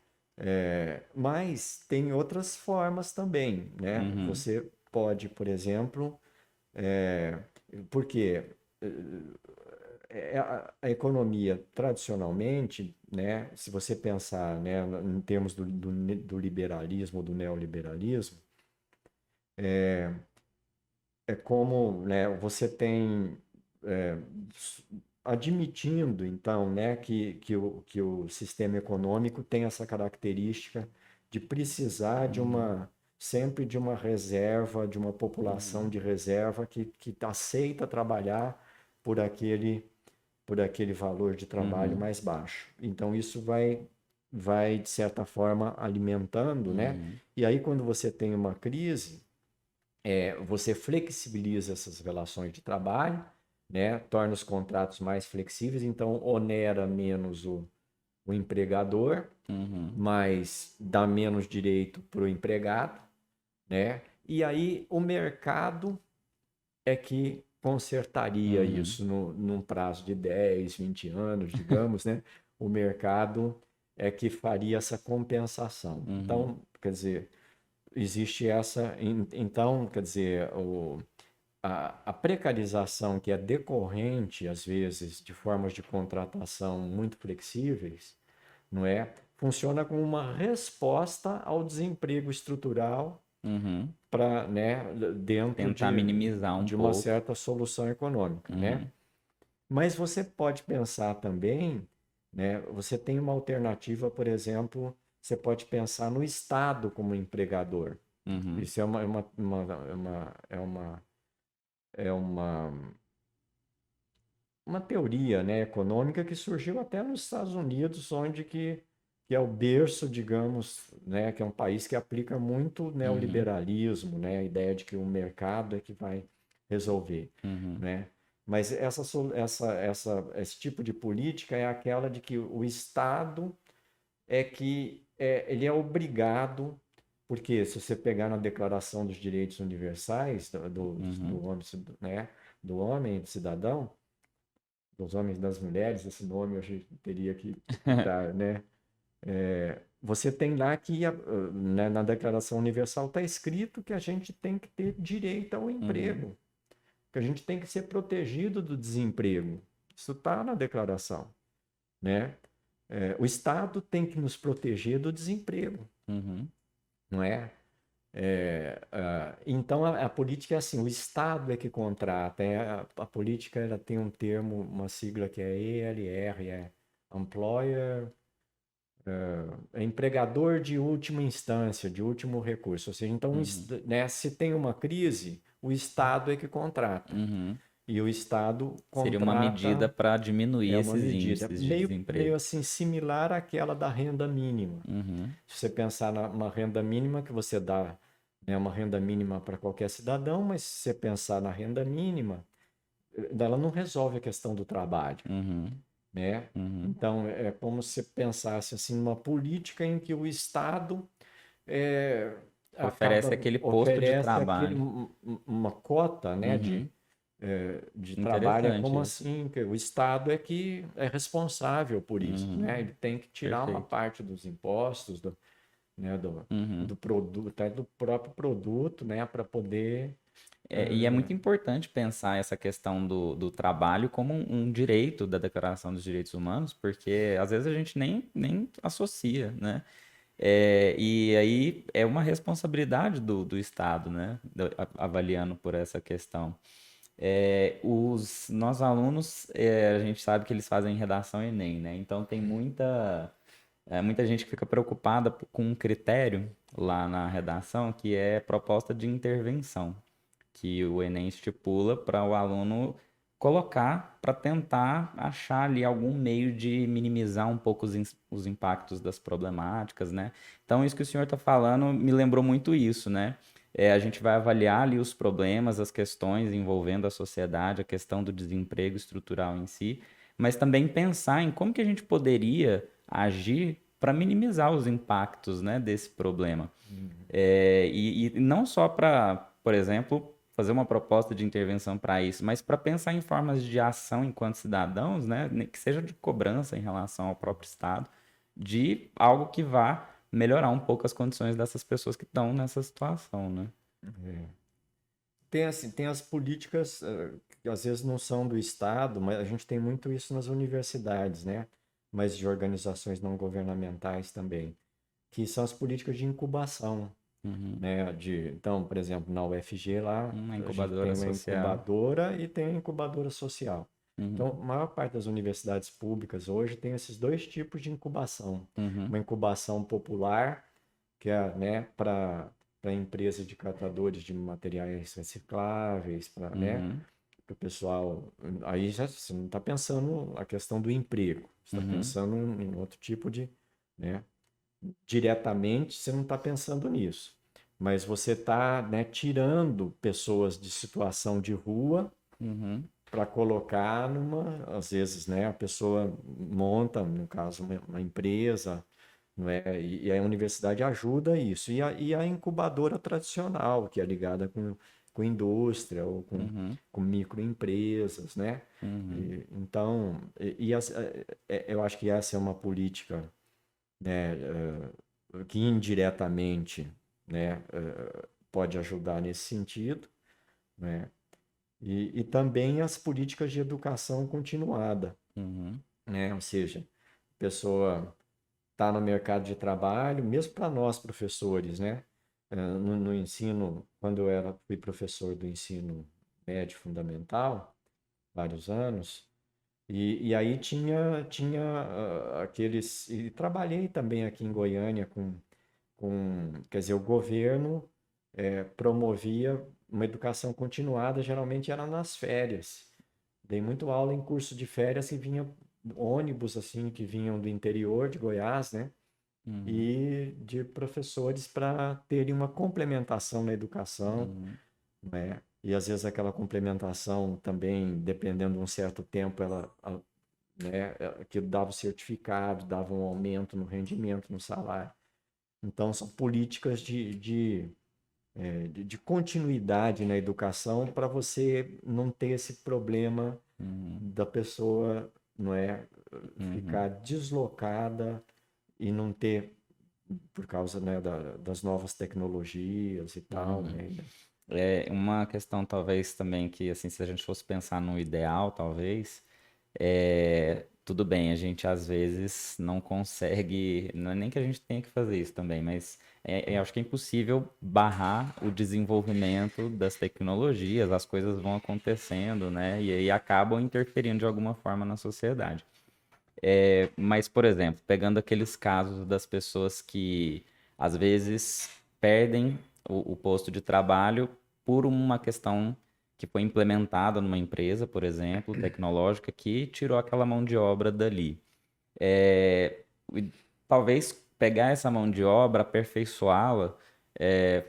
Speaker 2: Mas tem outras formas também, né?
Speaker 1: uhum,
Speaker 2: Você pode, por exemplo, é, porque a economia tradicionalmente, né, se você pensar, né, em termos do liberalismo, do neoliberalismo, é como, né, você tem é, admitindo então, né, que o sistema econômico tem essa característica de precisar de
Speaker 1: uhum,
Speaker 2: uma sempre de uma reserva, de uma população
Speaker 1: uhum,
Speaker 2: de reserva que aceita trabalhar por aquele valor de trabalho
Speaker 1: uhum,
Speaker 2: mais baixo. Então isso vai de certa forma alimentando, né?
Speaker 1: uhum,
Speaker 2: E aí quando você tem uma crise, você flexibiliza essas relações de trabalho, né? Torna os contratos mais flexíveis, então onera menos o empregador,
Speaker 1: uhum,
Speaker 2: mas dá menos direito para o empregado, né? E aí o mercado é que consertaria
Speaker 1: uhum,
Speaker 2: isso num prazo de 10, 20 anos, digamos, né? O mercado é que faria essa compensação.
Speaker 1: uhum,
Speaker 2: Então, quer dizer, existe essa. Então, quer dizer, a precarização que é decorrente, às vezes, de formas de contratação muito flexíveis, não é? Funciona como uma resposta ao desemprego estrutural
Speaker 1: uhum.
Speaker 2: para, né, dentro
Speaker 1: Tentar minimizar um
Speaker 2: de uma
Speaker 1: pouco.
Speaker 2: certa solução econômica, né?
Speaker 1: Uhum,
Speaker 2: Mas você pode pensar também, né? Você tem uma alternativa, por exemplo, você pode pensar no Estado como empregador.
Speaker 1: uhum,
Speaker 2: Isso é uma teoria, né, econômica que surgiu até nos Estados Unidos, onde que é o berço, digamos, né, que é um país que aplica muito
Speaker 1: uhum,
Speaker 2: neoliberalismo, né, a ideia de que o mercado é que vai resolver,
Speaker 1: uhum,
Speaker 2: né? Mas esse tipo de política é aquela de que o Estado ele é obrigado, porque se você pegar na Declaração dos Direitos Universais do
Speaker 1: uhum.
Speaker 2: homem, né, do homem e do cidadão, dos homens e das mulheres, esse nome eu teria que dar, né? Você tem lá que né, na Declaração Universal está escrito que a gente tem que ter direito ao
Speaker 1: Uhum,
Speaker 2: emprego, que a gente tem que ser protegido do desemprego. Isso está na declaração, né? O Estado tem que nos proteger do desemprego,
Speaker 1: uhum,
Speaker 2: não é? Então a política é assim, o Estado é que contrata. A política ela tem um termo, uma sigla que é ELR, é Employer, é empregador de última instância, de último recurso. Ou seja, então,
Speaker 1: uhum,
Speaker 2: né, se tem uma crise, o Estado é que contrata.
Speaker 1: uhum.
Speaker 2: E o Estado
Speaker 1: Seria uma medida
Speaker 2: contrata,
Speaker 1: para diminuir
Speaker 2: é uma
Speaker 1: esses
Speaker 2: medida
Speaker 1: índices de
Speaker 2: meio
Speaker 1: desemprego.
Speaker 2: assim similar àquela da renda mínima.
Speaker 1: Uhum,
Speaker 2: Se você pensar numa renda mínima que você dá, né, uma renda mínima para qualquer cidadão, mas se você pensar na renda mínima, ela não resolve a questão do trabalho,
Speaker 1: uhum,
Speaker 2: né?
Speaker 1: uhum.
Speaker 2: Então, é como se pensasse assim numa política em que o Estado é,
Speaker 1: Oferece
Speaker 2: acaba
Speaker 1: aquele posto de
Speaker 2: oferece
Speaker 1: trabalho.
Speaker 2: uma cota, né, de,
Speaker 1: Uhum.
Speaker 2: de trabalho. É
Speaker 1: Interessante
Speaker 2: como
Speaker 1: isso.
Speaker 2: assim que o Estado é que é responsável por isso, né?
Speaker 1: Uhum.
Speaker 2: Ele tem que tirar uma
Speaker 1: Perfeito.
Speaker 2: parte dos impostos, né, do
Speaker 1: Uhum.
Speaker 2: produto, até do próprio produto, né, para poder
Speaker 1: E é muito importante pensar essa questão do trabalho como um direito da Declaração dos Direitos Humanos, porque às vezes a gente nem associa, né? E aí é uma responsabilidade do Estado, né? Avaliando por essa questão. Os nossos alunos, a gente sabe que eles fazem redação Enem, né? Então tem muita gente que fica preocupada com um critério lá na redação que é proposta de intervenção, que o Enem estipula para o aluno colocar para tentar achar ali algum meio de minimizar um pouco os impactos das problemáticas, né? Então, isso que o senhor está falando me lembrou muito isso, né? A gente vai avaliar ali os problemas, as questões envolvendo a sociedade, a questão do desemprego estrutural em si, mas também pensar em como que a gente poderia agir para minimizar os impactos, né, desse problema. E não só para, por exemplo, fazer uma proposta de intervenção para isso, mas para pensar em formas de ação enquanto cidadãos, né, que seja de cobrança em relação ao próprio Estado, de algo que vá melhorar um pouco as condições dessas pessoas que estão nessa situação, né?
Speaker 2: Tem assim, tem as políticas que às vezes não são do Estado, mas a gente tem muito isso nas universidades, né? Mas de organizações não governamentais também, que são as políticas de incubação,
Speaker 1: Uhum.
Speaker 2: né? Então, por exemplo, na UFG lá,
Speaker 1: Uma
Speaker 2: a gente
Speaker 1: incubadora
Speaker 2: tem uma
Speaker 1: social.
Speaker 2: incubadora e tem a incubadora social. Então,
Speaker 1: Uhum.
Speaker 2: a maior parte das universidades públicas hoje tem esses dois tipos de incubação.
Speaker 1: Uhum.
Speaker 2: Uma incubação popular, que é, né, para empresas de catadores de materiais recicláveis, para, né,
Speaker 1: Uhum.
Speaker 2: o pessoal. Aí já você não está pensando a questão do emprego, você está
Speaker 1: Uhum.
Speaker 2: pensando em outro tipo de, né, diretamente você não está pensando nisso. Mas você está, né, tirando pessoas de situação de rua
Speaker 1: Uhum.
Speaker 2: para colocar numa, às vezes, né, a pessoa monta, no caso, uma empresa, não é? E a universidade ajuda isso. E a incubadora tradicional, que é ligada com indústria ou
Speaker 1: Uhum.
Speaker 2: com microempresas, né?
Speaker 1: Uhum.
Speaker 2: Então, eu acho que essa é uma política, né, que indiretamente, né, pode ajudar nesse sentido, né? E também as políticas de educação continuada,
Speaker 1: Uhum.
Speaker 2: né? Ou seja, a pessoa está no mercado de trabalho, mesmo para nós professores, né? No ensino, quando fui professor do ensino médio fundamental, vários anos, e aí tinha aqueles. E trabalhei também aqui em Goiânia quer dizer, o governo promovia uma educação continuada, geralmente era nas férias. Dei muito aula em curso de férias e vinha ônibus assim que vinham do interior de Goiás, né?
Speaker 1: Uhum.
Speaker 2: E de professores para terem uma complementação na educação,
Speaker 1: Uhum.
Speaker 2: né? E às vezes aquela complementação também, dependendo de um certo tempo, né, que dava o certificado, dava um aumento no rendimento, no salário. Então, são políticas de continuidade na educação para você não ter esse problema
Speaker 1: Uhum.
Speaker 2: da pessoa, não é,
Speaker 1: Uhum.
Speaker 2: ficar deslocada e não ter, por causa, né, das novas tecnologias e tal,
Speaker 1: Uhum.
Speaker 2: né?
Speaker 1: É uma questão talvez também que, assim, se a gente fosse pensar no ideal, talvez, tudo bem, a gente às vezes não consegue, não é nem que a gente tenha que fazer isso também, mas eu acho que é impossível barrar o desenvolvimento das tecnologias, as coisas vão acontecendo, né, e aí acabam interferindo de alguma forma na sociedade. Mas, por exemplo, pegando aqueles casos das pessoas que às vezes perdem o posto de trabalho por uma questão que foi implementada numa empresa, por exemplo, tecnológica, que tirou aquela mão de obra dali. É, e talvez pegar essa mão de obra, aperfeiçoá-la,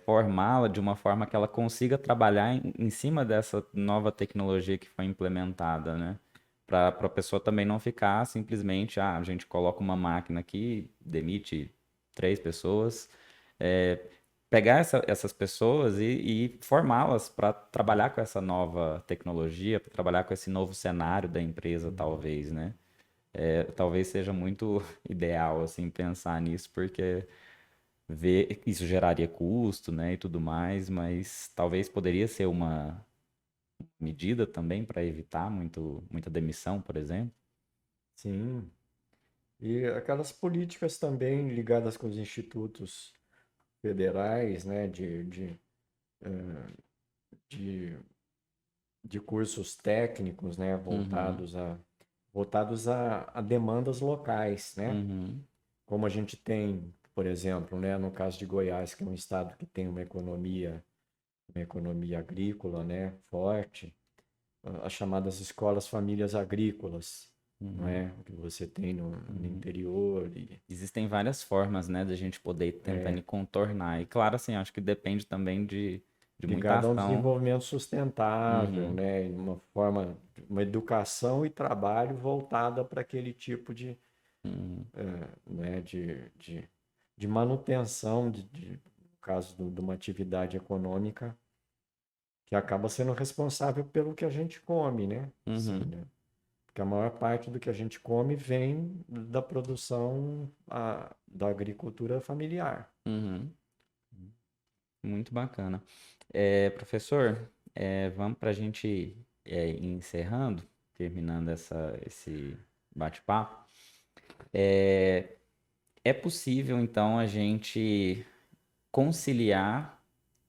Speaker 1: formá-la de uma forma que ela consiga trabalhar em cima dessa nova tecnologia que foi implementada, né? Para a pessoa também não ficar simplesmente, a gente coloca uma máquina aqui, demite 3 pessoas, é, pegar essas pessoas e formá-las para trabalhar com essa nova tecnologia, para trabalhar com esse novo cenário da empresa, talvez, né? Talvez seja muito ideal, assim, pensar nisso, porque ver, isso geraria custo, né, e tudo mais, mas talvez poderia ser uma medida também para evitar muita demissão, por exemplo.
Speaker 2: Sim. E aquelas políticas também ligadas com os institutos federais, né, de, de cursos técnicos, né,
Speaker 1: Uhum,
Speaker 2: voltados a demandas locais, né?
Speaker 1: uhum,
Speaker 2: Como a gente tem, por exemplo, né, no caso de Goiás, que é um estado que tem uma economia agrícola, né, forte, as chamadas escolas famílias agrícolas, não
Speaker 1: uhum,
Speaker 2: é? Que você tem no
Speaker 1: uhum.
Speaker 2: interior e
Speaker 1: Existem várias formas, né, da gente poder ir tentando contornar. E claro, assim, acho que depende também de muita
Speaker 2: ligado a um
Speaker 1: ação.
Speaker 2: desenvolvimento sustentável,
Speaker 1: Uhum,
Speaker 2: né, e uma educação e trabalho voltada para aquele tipo
Speaker 1: uhum,
Speaker 2: né, de manutenção, no caso de uma atividade econômica que acaba sendo responsável pelo que a gente come, né? Sim,
Speaker 1: uhum,
Speaker 2: né? Porque a maior parte do que a gente come vem da produção da agricultura familiar.
Speaker 1: uhum. Muito bacana. Professor, vamos para a gente ir encerrando, terminando esse bate-papo. É, é possível, então, a gente conciliar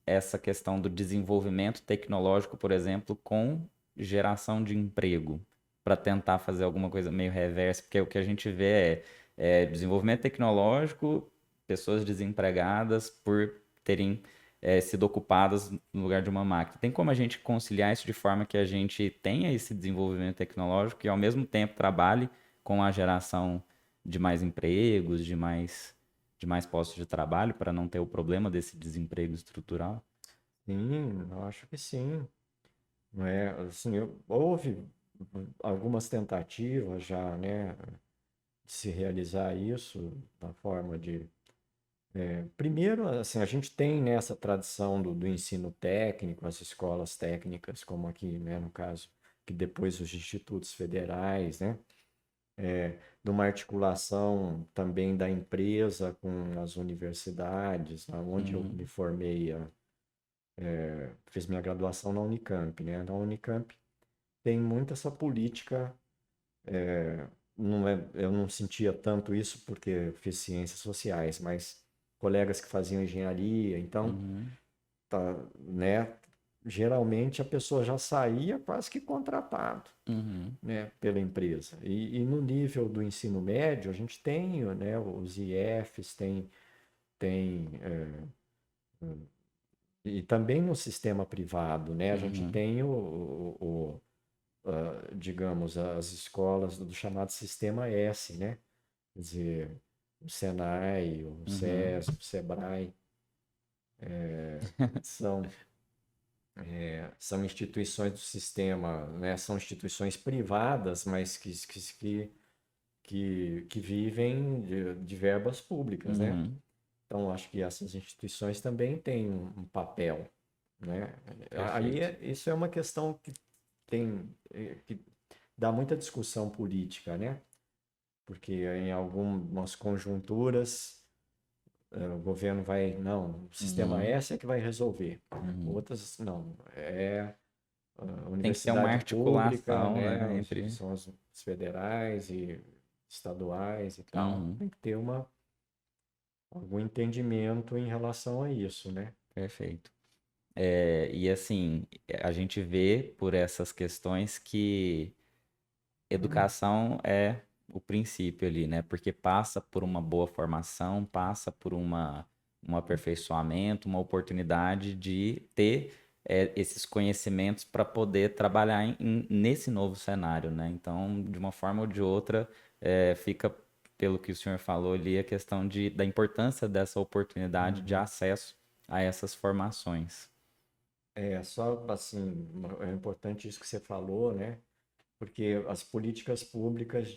Speaker 1: essa questão do desenvolvimento tecnológico, por exemplo, com geração de emprego, para tentar fazer alguma coisa meio reversa, porque o que a gente vê é desenvolvimento tecnológico, pessoas desempregadas por terem sido ocupadas no lugar de uma máquina. Tem como a gente conciliar isso de forma que a gente tenha esse desenvolvimento tecnológico e ao mesmo tempo trabalhe com a geração de mais empregos, de mais postos de trabalho para não ter o problema desse desemprego estrutural?
Speaker 2: Sim, eu acho que sim. Não é? Assim, houve algumas tentativas já, né, de se realizar isso da forma de primeiro, assim, a gente tem nessa tradição do ensino técnico, as escolas técnicas, como aqui, né, no caso, que depois os institutos federais, né, de uma articulação também da empresa com as universidades, onde eu me
Speaker 1: Uhum,
Speaker 2: formei, fiz minha graduação na Unicamp, né, na Unicamp tem muito essa política, não é, eu não sentia tanto isso porque eu fiz ciências sociais, mas colegas que faziam engenharia, então
Speaker 1: uhum,
Speaker 2: tá, né? Geralmente a pessoa já saía quase que contratado,
Speaker 1: uhum,
Speaker 2: né, pela empresa. E no nível do ensino médio, a gente tem, né, os IFs, tem e também no sistema privado, né, a gente
Speaker 1: uhum,
Speaker 2: tem digamos, as escolas do chamado Sistema S, né? Quer dizer, o Senai, o
Speaker 1: uhum,
Speaker 2: SESC, o Sebrae, são são instituições do sistema, né? São instituições privadas, mas que vivem de verbas públicas, né?
Speaker 1: uhum.
Speaker 2: Então, acho que essas instituições também têm um papel, né? Aí,
Speaker 1: Perfeito.
Speaker 2: isso é uma questão que dá muita discussão política, né? Porque em algumas conjunturas o governo vai, não, o sistema
Speaker 1: Uhum,
Speaker 2: S é que vai resolver.
Speaker 1: uhum.
Speaker 2: Outras, não, é a
Speaker 1: Tem que ter uma
Speaker 2: universidade pública,
Speaker 1: articulação,
Speaker 2: né,
Speaker 1: né, entre.
Speaker 2: são as federais e estaduais e tal,
Speaker 1: Uhum,
Speaker 2: tem que ter algum entendimento em relação a isso, né?
Speaker 1: perfeito. E assim, a gente vê por essas questões que educação é o princípio ali, né? Porque passa por uma boa formação, passa por um aperfeiçoamento, uma oportunidade de ter esses conhecimentos para poder trabalhar nesse novo cenário, né? Então, de uma forma ou de outra, fica, pelo que o senhor falou ali, a questão da importância dessa oportunidade de
Speaker 2: Uhum.
Speaker 1: acesso a essas formações.
Speaker 2: É só assim, é importante isso que você falou, né? Porque as políticas públicas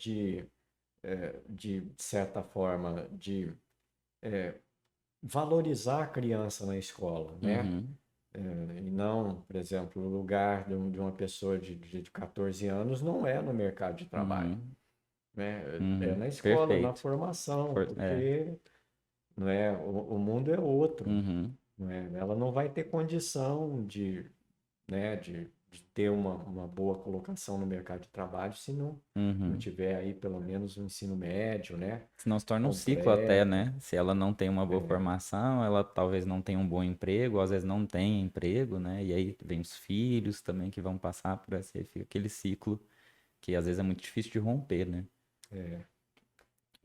Speaker 2: de certa forma, de valorizar a criança na escola, né?
Speaker 1: Uhum,
Speaker 2: E não, por exemplo, o lugar de uma pessoa de 14 anos não é no mercado de trabalho,
Speaker 1: uhum,
Speaker 2: né? É
Speaker 1: uhum.
Speaker 2: na escola, na
Speaker 1: Perfeito.
Speaker 2: formação,
Speaker 1: É.
Speaker 2: porque não é? O mundo é outro,
Speaker 1: Uhum,
Speaker 2: não é? Ela não vai ter condição de, né, de ter uma boa colocação no mercado de trabalho se não
Speaker 1: uhum.
Speaker 2: tiver aí pelo menos um ensino médio, né,
Speaker 1: Senão se torna um ciclo até,
Speaker 2: completo.
Speaker 1: né? Se ela não tem uma boa
Speaker 2: É,
Speaker 1: formação, ela talvez não tenha um bom emprego, às vezes não tem emprego, né? E aí vem os filhos também que vão passar por esse, fica aquele ciclo que às vezes é muito difícil de romper, né?
Speaker 2: é.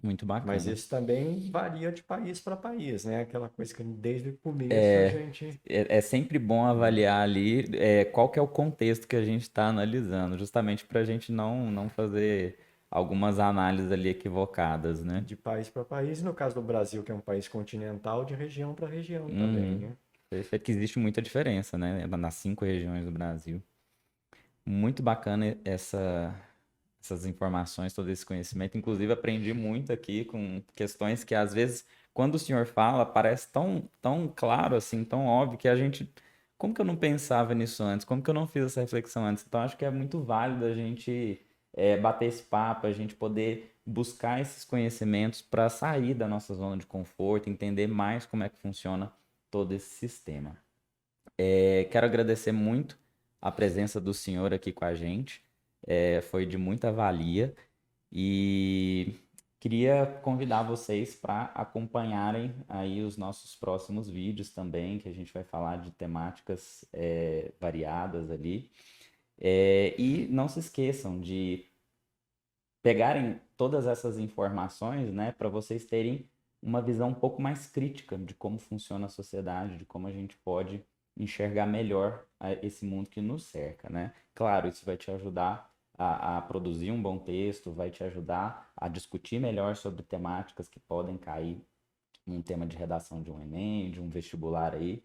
Speaker 1: Muito
Speaker 2: Mas
Speaker 1: bacana.
Speaker 2: isso também varia de país para país, né? Aquela coisa que desde o começo a
Speaker 1: É,
Speaker 2: gente,
Speaker 1: é sempre bom
Speaker 2: né,
Speaker 1: avaliar ali qual que é o contexto que a gente está analisando, justamente para a gente não fazer algumas análises ali equivocadas, né?
Speaker 2: de país para país, no caso do Brasil, que é um país continental, de região para região também,
Speaker 1: Uhum.
Speaker 2: né?
Speaker 1: Perfeito, que existe muita diferença, né? Nas 5 regiões do Brasil. Muito bacana essas informações, todo esse conhecimento. Inclusive, aprendi muito aqui com questões que, às vezes, quando o senhor fala, parece tão claro, assim, tão óbvio, que a gente. Como que eu não pensava nisso antes? Como que eu não fiz essa reflexão antes? Então, acho que é muito válido a gente bater esse papo, a gente poder buscar esses conhecimentos para sair da nossa zona de conforto, entender mais como é que funciona todo esse sistema. Quero agradecer muito a presença do senhor aqui com a gente. Foi de muita valia e queria convidar vocês para acompanharem aí os nossos próximos vídeos também, que a gente vai falar de temáticas variadas ali. E não se esqueçam de pegarem todas essas informações, né, para vocês terem uma visão um pouco mais crítica de como funciona a sociedade, de como a gente pode enxergar melhor esse mundo que nos cerca, né? Claro, isso vai te ajudar a produzir um bom texto, vai te ajudar a discutir melhor sobre temáticas que podem cair num tema de redação de um Enem, de um vestibular aí,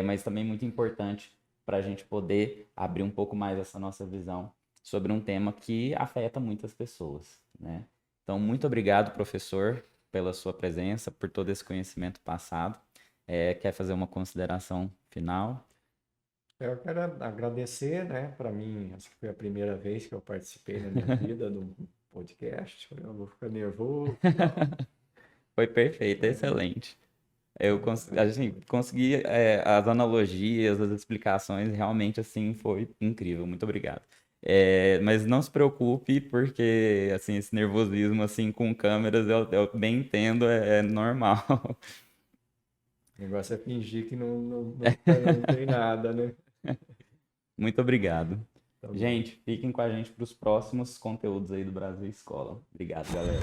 Speaker 1: mas também muito importante para a gente poder abrir um pouco mais essa nossa visão sobre um tema que afeta muitas pessoas, né? Então, muito obrigado, professor, pela sua presença, por todo esse conhecimento passado. Quer fazer uma consideração final?
Speaker 2: Eu quero agradecer, né? Para mim, essa foi a primeira vez que eu participei na minha vida de um podcast. Eu vou ficar nervoso e tal.
Speaker 1: Foi perfeito,
Speaker 2: Mas,
Speaker 1: excelente.
Speaker 2: mas,
Speaker 1: Assim, consegui as analogias, as explicações, realmente assim foi incrível. Muito obrigado. Mas não se preocupe, porque assim esse nervosismo assim com câmeras eu bem entendo, é normal.
Speaker 2: o negócio é fingir que não tem nada, né?
Speaker 1: Muito obrigado.
Speaker 2: Tá bom.
Speaker 1: Gente, fiquem com a gente para os próximos conteúdos aí do Brasil Escola. Obrigado, galera.